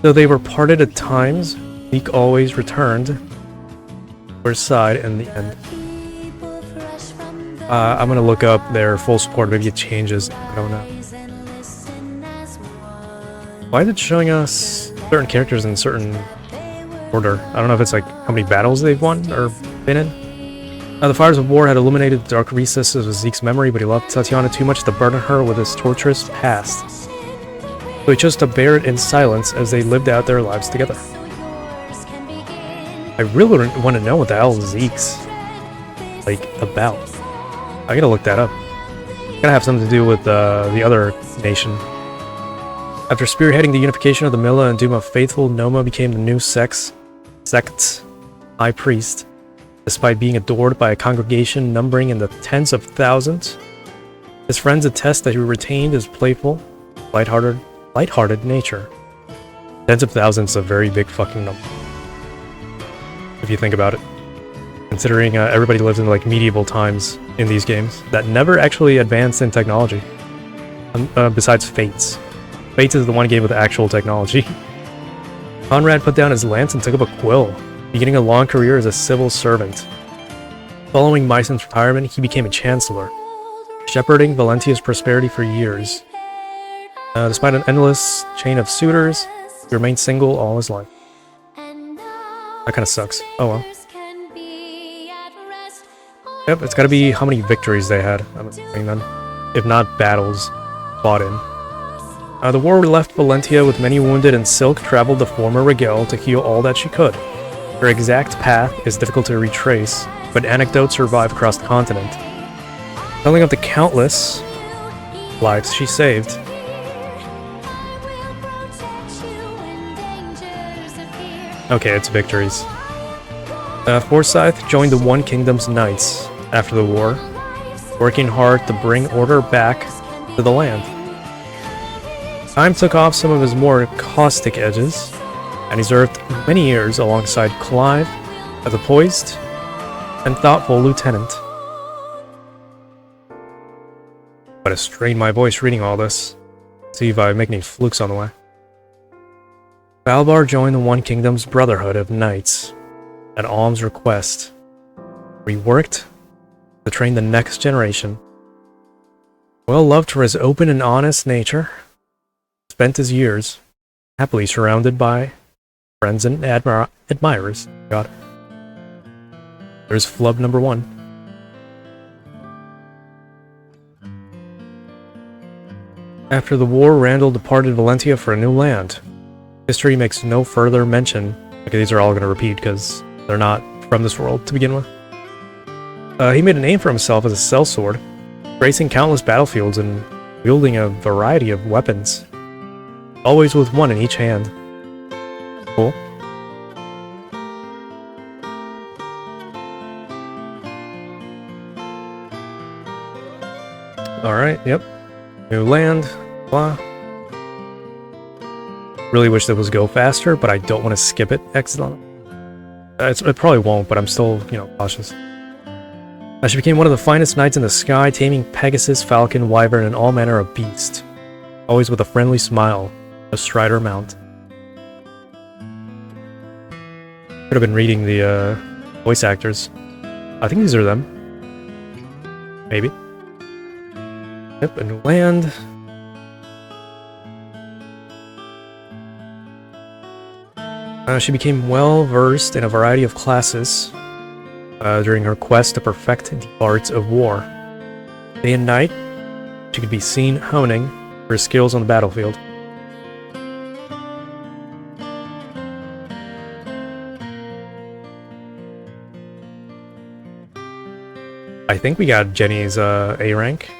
Though they were parted at times, Zeke always returned to her side in the end. I'm gonna look up their full support, maybe it changes, I don't know. Why is it showing us certain characters in certain order? I don't know if it's like how many battles they've won or been in. The fires of war had illuminated the dark recesses of Zeke's memory, but he loved Tatiana too much to burden her with his torturous past. So he chose to bear it in silence as they lived out their lives together. I really want to know what the hell Zeke's like about. I gotta look that up. It's gonna have something to do with the other nation. After spearheading the unification of the Milla and Duma faithful, Noma became the new sect's high priest. Despite being adored by a congregation numbering in the tens of thousands, his friends attest that he retained his playful, lighthearted nature. Tens of thousands is a very big fucking number, if you think about it. Considering everybody lives in like medieval times in these games that never actually advanced in technology, besides Fates. Fates is the one game with actual technology. Conrad put down his lance and took up a quill. beginning a long career as a civil servant. Following Myson's retirement, he became a chancellor, shepherding Valentia's prosperity for years. Despite an endless chain of suitors, he remained single all his life. That kind of sucks. Oh well. Yep, it's gotta be how many victories they had, I'm assuming then. If not battles fought in. The war left Valentia with many wounded, and Silk traveled to former Rigel to heal all that she could. Her exact path is difficult to retrace, but anecdotes survive across the continent, telling of the countless lives she saved. Okay, it's victories. Forsyth joined the One Kingdom's Knights after the war, working hard to bring order back to the land. Time took off some of his more caustic edges, and he served many years alongside Clive as a poised and thoughtful lieutenant. But to strain my voice reading all this. See if I make any flukes on the way. Balbar joined the One Kingdom's Brotherhood of Knights at Alm's request, where he worked to train the next generation. Well loved for his open and honest nature, spent his years happily surrounded by friends and admirers. God. There's flub number 1. After the war, Randall departed Valentia for a new land. History makes no further mention. Okay, these are all going to repeat because they're not from this world to begin with. He made a name for himself as a sellsword, gracing countless battlefields and wielding a variety of weapons, always with one in each hand. Cool. Alright, yep. New land, blah. Really wish that was go faster, but I don't want to skip it accidentally. It probably won't, but I'm still, cautious. She became one of the finest knights in the sky, taming Pegasus, Falcon, Wyvern, and all manner of beasts. Always with a friendly smile, astride her mount. Could have been reading the voice actors. I think these are them. Maybe. Yep, a new land. She became well-versed in a variety of classes during her quest to perfect the arts of war. Day and night, she could be seen honing her skills on the battlefield. I think we got Jenny's A rank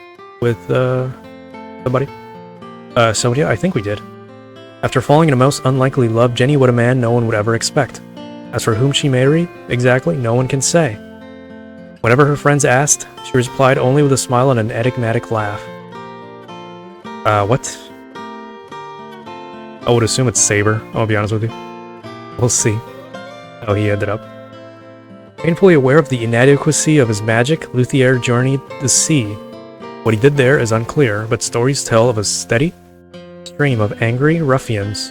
with somebody. Sonia, I think we did. After falling in a most unlikely love, Jenny was a man no one would ever expect. As for whom she married, exactly, no one can say. Whenever her friends asked, she replied only with a smile and an enigmatic laugh. What? I would assume it's Saber, I'll be honest with you. We'll see how he ended up. Painfully aware of the inadequacy of his magic, Luthier journeyed the sea. What he did there is unclear, but stories tell of a steady stream of angry ruffians.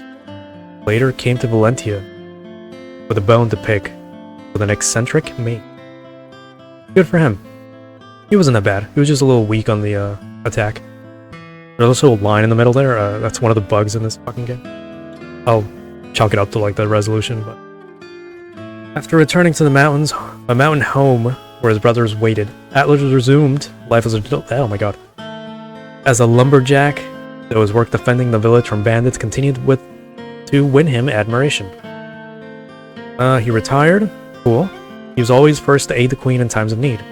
Later came to Valentia with a bone to pick with an eccentric mate. Good for him. He wasn't that bad. He was just a little weak on the attack. There's also a line in the middle there. That's one of the bugs in this fucking game. I'll chalk it up to like the resolution, but after returning to the mountains, a mountain home where his brothers waited, Atlas resumed life as a oh my god. As a lumberjack, though his work defending the village from bandits continued to win him admiration. He retired. Cool. He was always first to aid the queen in times of need.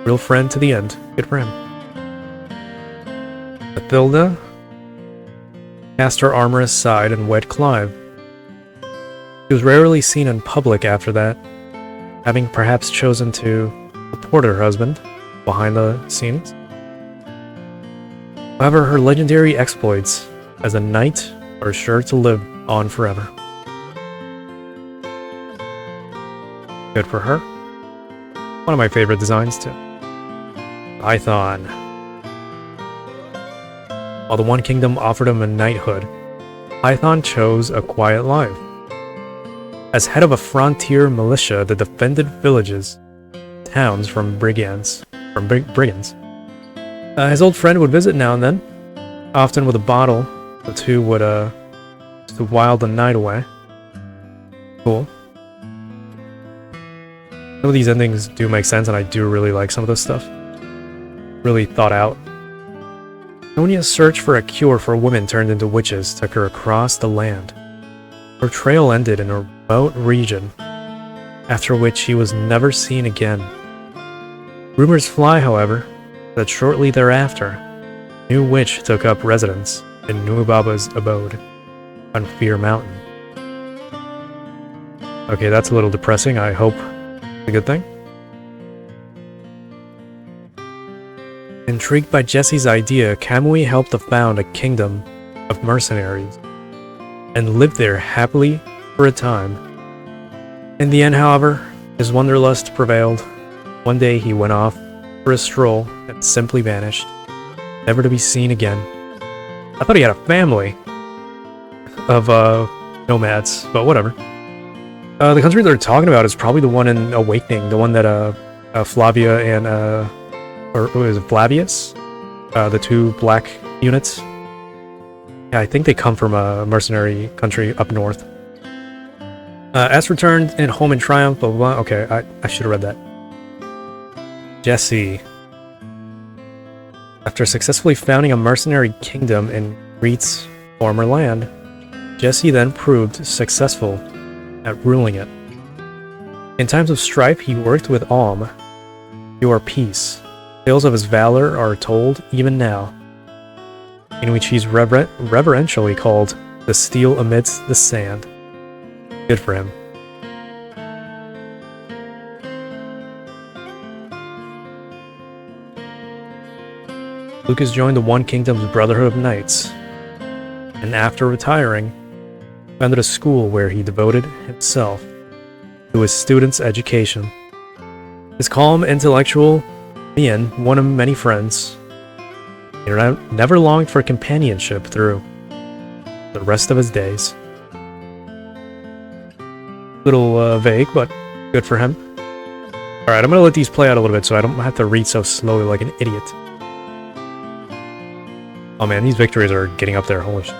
Real friend to the end. Good for him. Mathilda cast her armor aside and wed Clive. She was rarely seen in public after that, having perhaps chosen to support her husband behind the scenes. However, her legendary exploits as a knight are sure to live on forever. Good for her. One of my favorite designs too. Python. While the One Kingdom offered him a knighthood, Python chose a quiet life. as head of a frontier militia that defended villages, towns from brigands. His old friend would visit now and then, often with a bottle. The two would just while the night away. Cool. Some of these endings do make sense, and I do really like some of this stuff. Really thought out. Sonia's search for a cure for women turned into witches took her across the land. Her trail ended in a remote region, after which she was never seen again. Rumors fly, however, that shortly thereafter, a new witch took up residence in Nubaba's abode on Fear Mountain. Okay, that's a little depressing. I hope it's a good thing. Intrigued by Jesse's idea, Kamui helped to found a kingdom of mercenaries and lived there happily for a time. In the end, however, his wanderlust prevailed. One day he went off for a stroll and simply vanished, never to be seen again. I thought he had a family of nomads, but whatever. The country they're talking about is probably the one in Awakening, the one that Flavia and or was it Flavius? The two black units. Yeah, I think they come from a mercenary country up north. S returned in home in triumph, blah, blah, blah. Okay, I should have read that. Jesse. After successfully founding a mercenary kingdom in Reed's former land, Jesse then proved successful at ruling it. In times of strife, he worked with Alm, your peace. Tales of his valor are told even now, in which he's reverentially called the steel amidst the sand. Good for him. Lucas joined the One Kingdom's Brotherhood of Knights, and after retiring, founded a school where he devoted himself to his students' education. His calm, intellectual being one of many friends, he never longed for companionship through the rest of his days. Little vague, but good for him. Alright, I'm gonna let these play out a little bit so I don't have to read so slowly like an idiot. Oh man, these victories are getting up there, holy shit.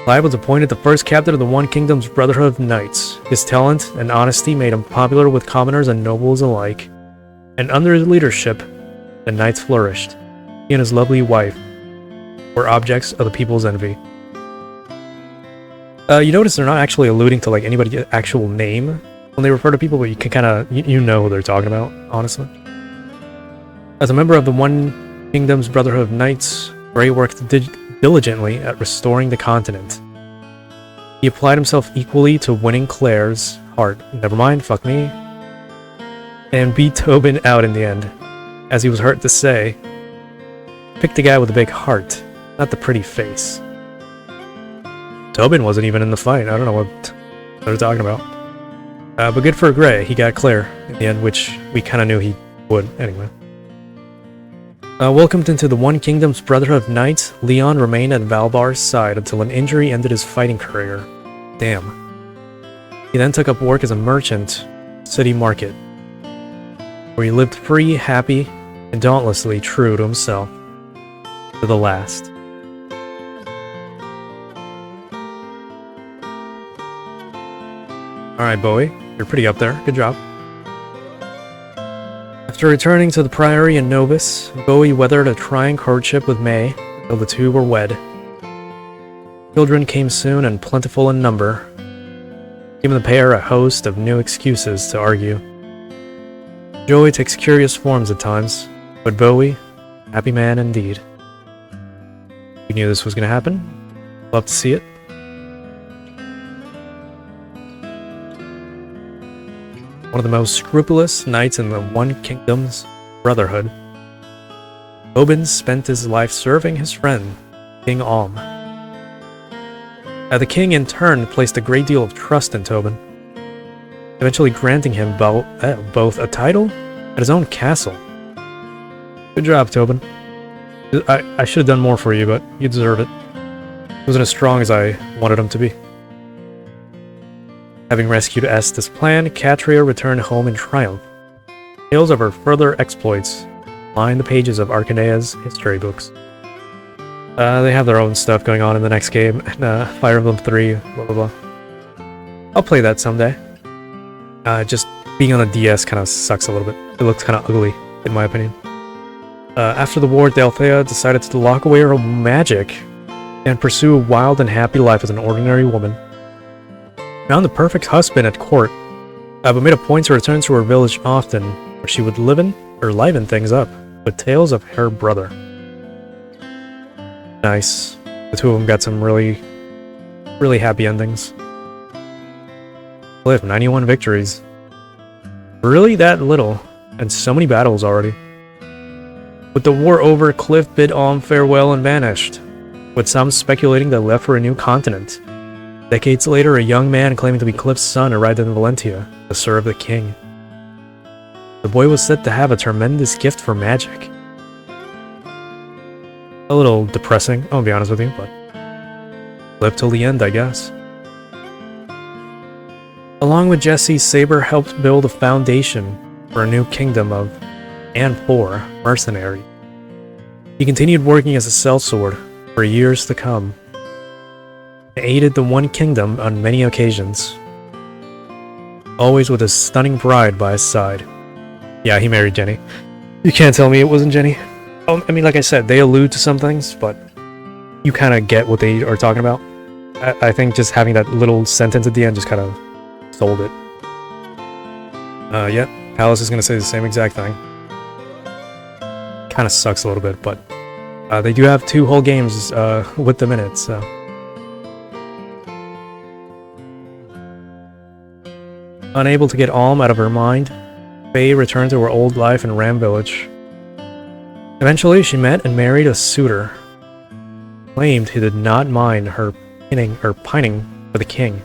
Clive was appointed the first captain of the One Kingdom's Brotherhood of Knights. His talent and honesty made him popular with commoners and nobles alike, and under his leadership, the knights flourished. He and his lovely wife were objects of the people's envy. You notice they're not actually alluding to like anybody's actual name when they refer to people, but you can kind of, you know who they're talking about, honestly. As a member of the One Kingdom's Brotherhood of Knights, Gray worked diligently at restoring the continent. He applied himself equally to winning Claire's heart. Never mind, fuck me. And beat Tobin out in the end. As he was hurt to say, picked a guy with a big heart, not the pretty face. Tobin wasn't even in the fight. I don't know what they're talking about. But good for Gray. He got Claire in the end, which we kind of knew he would anyway. Welcomed into the One Kingdom's Brotherhood of Knights, Leon remained at Valbar's side until an injury ended his fighting career. Damn. He then took up work as a merchant, City Market, where he lived free, happy, and dauntlessly true to himself. To the last. Alright, Bowie. You're pretty up there. Good job. After returning to the Priory in Novus, Bowie weathered a trying courtship with May until the two were wed. Children came soon and plentiful in number, giving the pair a host of new excuses to argue. Joey takes curious forms at times, but Bowie, happy man indeed. We knew this was going to happen. Love to see it. One of the most scrupulous knights in the One Kingdom's Brotherhood, Tobin spent his life serving his friend, King Alm. The king in turn placed a great deal of trust in Tobin, eventually granting him both a title and his own castle. Good job, Tobin. I should have done more for you, but you deserve it. He wasn't as strong as I wanted him to be. Having rescued Estes' plan, Catria returned home in triumph. Tales of her further exploits line the pages of Arcanea's history books. They have their own stuff going on in the next game, and Fire Emblem 3, blah blah blah. I'll play that someday. Just being on the DS kind of sucks a little bit. It looks kind of ugly, in my opinion. After the war, Delphia decided to lock away her magic and pursue a wild and happy life as an ordinary woman. Found the perfect husband at court, but made a point to return to her village often, where she would liven things up with tales of her brother. Nice. The two of them got some really happy endings. Cliff, 91 victories. Really that little, and so many battles already. With the war over, Cliff bid Alm farewell and vanished, with some speculating that he left for a new continent. Decades later, a young man claiming to be Cliff's son arrived in Valentia to serve the king. The boy was said to have a tremendous gift for magic. A little depressing, I'll be honest with you, but live till the end, I guess. Along with Jesse, Saber helped build a foundation for a new kingdom of and for mercenary. He continued working as a sellsword for years to come, and aided the One Kingdom on many occasions, always with his stunning bride by his side. Yeah, he married Jenny. You can't tell me it wasn't Jenny. I mean, like I said, they allude to some things, but you kind of get what they are talking about. I think just having that little sentence at the end just kind of sold it. Yeah, Palace is going to say the same exact thing. Kind of sucks a little bit, but they do have 2 whole games with them in it, so. Unable to get Alm out of her mind, Faye returned to her old life in Ram Village. Eventually, she met and married a suitor. Claimed he did not mind her pining for the king.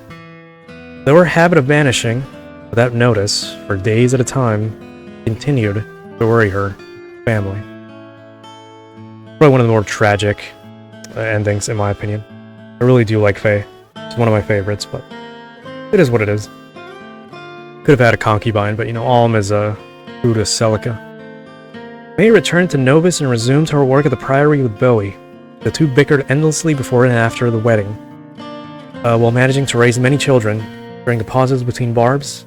Though her habit of vanishing without notice for days at a time continued to worry her family. Probably one of the more tragic endings, in my opinion. I really do like Faye. It's one of my favorites, but it is what it is. Could have had a concubine, but you know, Alm is a Buddha Celica. May returned to Novus and resumed her work at the Priory with Bowie. The two bickered endlessly before and after the wedding, while managing to raise many children during the pauses between barbs.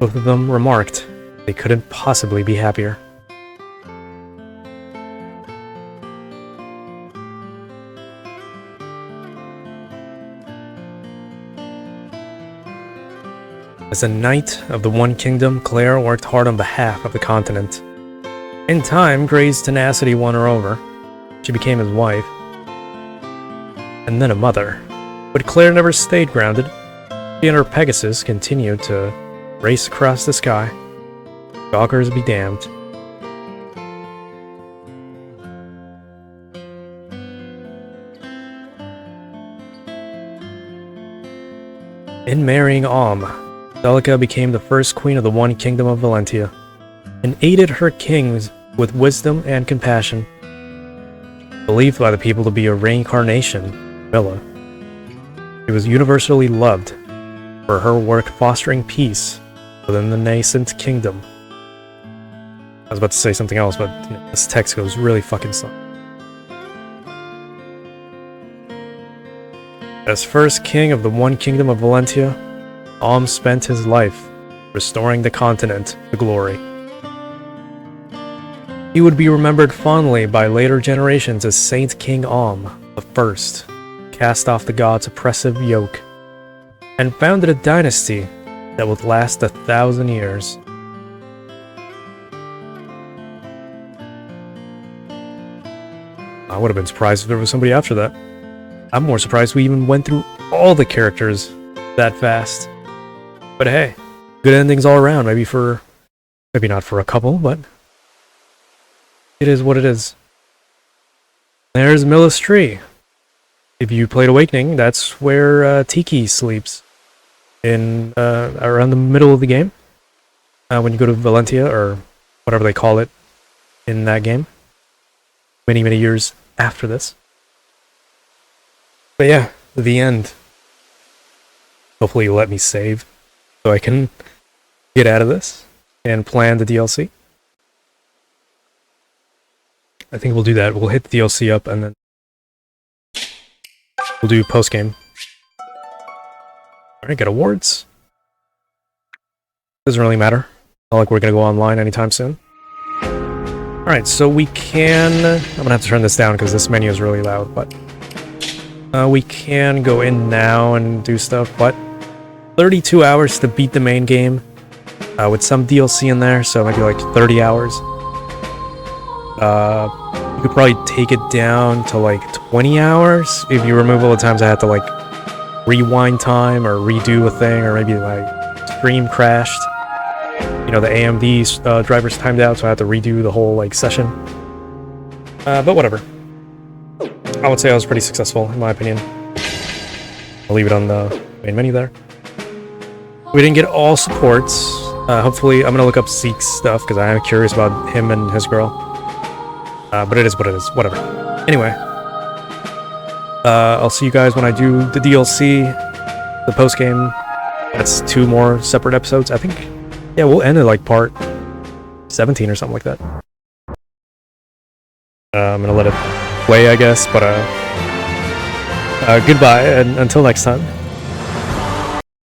Both of them remarked they couldn't possibly be happier. As a knight of the One Kingdom, Claire worked hard on behalf of the continent. In time, Gray's tenacity won her over. She became his wife, and then a mother. But Claire never stayed grounded. She and her Pegasus continued to race across the sky. Stalkers be damned. In marrying Alm, Celica became the first queen of the One Kingdom of Valentia, and aided her kings with wisdom and compassion. Believed by the people to be a reincarnation of Milla, she was universally loved for her work fostering peace within the nascent kingdom. I was about to say something else, but you know, this text goes really fucking slow. As first king of the One Kingdom of Valentia, Alm spent his life restoring the continent to glory. He would be remembered fondly by later generations as Saint King Alm the First, cast off the gods' oppressive yoke, and founded a dynasty that would last 1,000 years. I would have been surprised if there was somebody after that. I'm more surprised we even went through all the characters that fast. But hey, good endings all around, maybe not for a couple, but it is what it is. There's Milla's tree. If you played Awakening, that's where Tiki sleeps. In around the middle of the game. When you go to Valentia, or whatever they call it in that game. Many, many years after this. But yeah, the end. hopefully you'll let me save so I can get out of this and plan the DLC. I think we'll do that. We'll hit the DLC up and then we'll do post-game. Alright, get awards. Doesn't really matter. Not like we're gonna go online anytime soon. Alright, so we can... I'm gonna have to turn this down because this menu is really loud, but... we can go in now and do stuff, but... 32 hours to beat the main game. With some DLC in there, so maybe like 30 hours. You could probably take it down to like 20 hours if you remove all the times I had to like rewind time or redo a thing, or maybe my stream crashed. You know, the AMD drivers timed out, so I had to redo the whole like session. But whatever. I would say I was pretty successful, in my opinion. I'll leave it on the main menu there. We didn't get all supports. Hopefully, I'm gonna look up Zeke's stuff because I am curious about him and his girl. But it is what it is. Whatever. Anyway, I'll see you guys when I do the DLC, the post game. That's 2 more separate episodes, I think. Yeah, we'll end at like part 17 or something like that. I'm gonna let it play, I guess. But goodbye, and until next time.